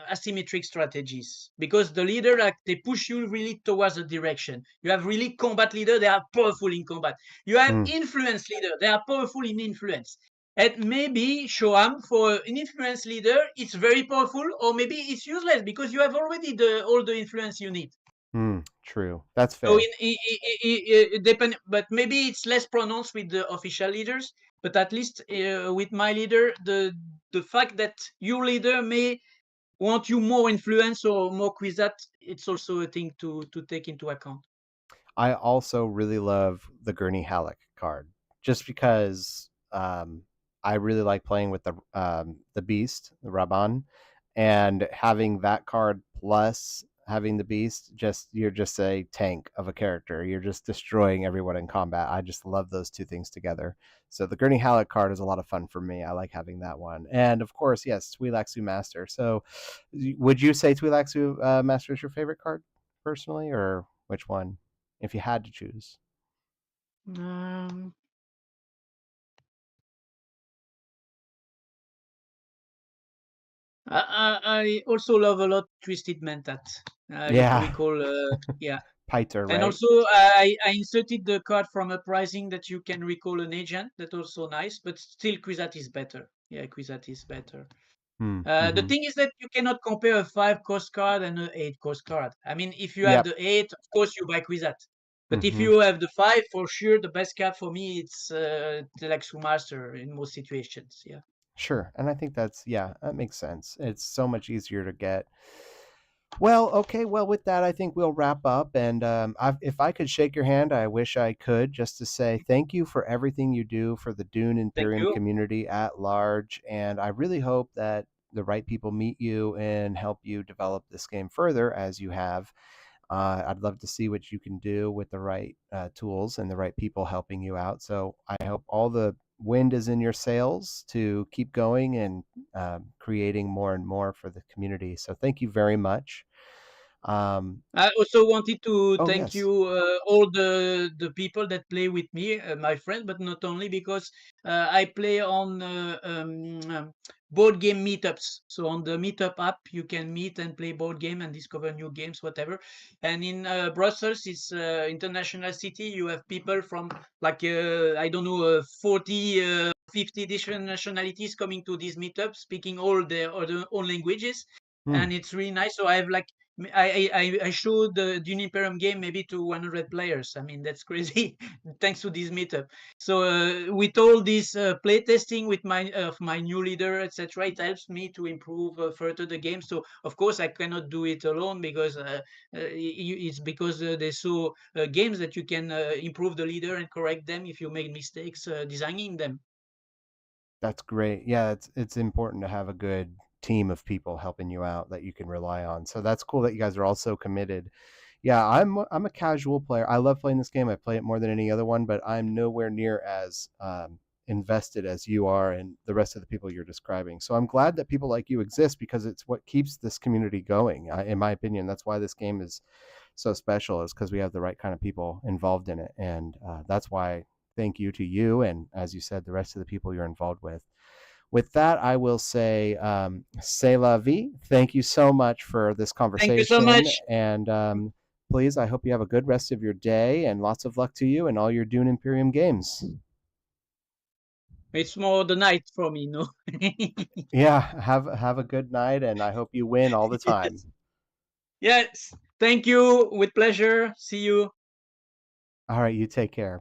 S2: asymmetric strategies because the leader, like they push you really towards a direction. You have really combat leader; they are powerful in combat. You have
S1: Mm.
S2: influence leader; they are powerful in influence. And maybe Shoam for an influence leader, it's very powerful, or maybe it's useless because you have already the all the influence you need.
S1: Mm. True. That's
S2: So
S1: fair.
S2: it depend, but maybe it's less pronounced with the official leaders. But at least with my leader, the fact that your leader may want you more influence or more quizat, it's also a thing to take into account.
S1: I also really love the Gurney Halleck card, just because I really like playing with the Beast, the Raban, and having that card plus having the Beast. Just you're just a tank of a character. You're just destroying everyone in combat. I just love those two things together. So the Gurney Halleck card is a lot of fun for me. I like having that one, and of course, yes, Twi'leksu Master. So, would you say Twi'leksu Master is your favorite card personally, or which one? If you had to choose.
S2: Um, I also love a lot Twisted Mentat. If you
S1: Yeah.
S2: recall, yeah.
S1: Piter,
S2: And
S1: right?
S2: also, I inserted the card from Uprising that you can recall an agent. That's also nice, but still Kwisatz is better. Yeah, Kwisatz is better. The
S1: Mm-hmm.
S2: thing is that you cannot compare a 5 cost card and an 8 cost card. I mean, if you have
S1: Yep.
S2: the 8, of course you buy Kwisatz. But if
S1: Mm-hmm.
S2: you have the 5, for sure, the best card for me, it's Telexu Master in most situations. Yeah.
S1: Sure. And I think that's, yeah, that makes sense. It's so much easier to get. Well, okay. Well, with that, I think we'll wrap up. And if I could shake your hand, I wish I could, just to say thank you for everything you do for the Dune
S2: Thank
S1: Imperium
S2: you.
S1: community at large. And I really hope that the right people meet you and help you develop this game further as you have. I'd love to see what you can do with the right tools and the right people helping you out. So I hope all the wind is in your sails to keep going and creating more and more for the community. So thank you very much.
S2: I also wanted to
S1: Oh,
S2: thank
S1: yes.
S2: you, all the people that play with me, my friend, but not only because I play on board game meetups. So on the meetup app, you can meet and play board game and discover new games, whatever. And in Brussels, it's international city. You have people from like I don't know, 40, 50 different nationalities coming to these meetups, speaking all their own languages,
S1: Hmm.
S2: and it's really nice. So I have like I showed the Dune Imperium game maybe to 100 players. I mean, that's crazy, thanks to this meetup. So with all this play testing with my new leader, etc., it helps me to improve further the game. So of course I cannot do it alone, because it's because there's so games that you can improve the leader and correct them if you make mistakes designing them.
S1: That's great. Yeah, it's important to have a good team of people helping you out that you can rely on. So that's cool that you guys are all so committed. Yeah, I'm a casual player. I love playing this game. I play it more than any other one, but I'm nowhere near as invested as you are and the rest of the people you're describing. So I'm glad that people like you exist, because it's what keeps this community going. In my opinion, that's why this game is so special, is because we have the right kind of people involved in it, and that's why. Thank you to you, and as you said, the rest of the people you're involved with. With that, I will say, c'est la vie. Thank you so much for this
S2: Thank you so
S1: conversation.
S2: much.
S1: And please, I hope you have a good rest of your day, and lots of luck to you and all your Dune Imperium games.
S2: It's more the night for me, no?
S1: Yeah, have a good night, and I hope you win all the
S2: Yes.
S1: time.
S2: Yes. Thank you. With pleasure. See you.
S1: All right, you take care.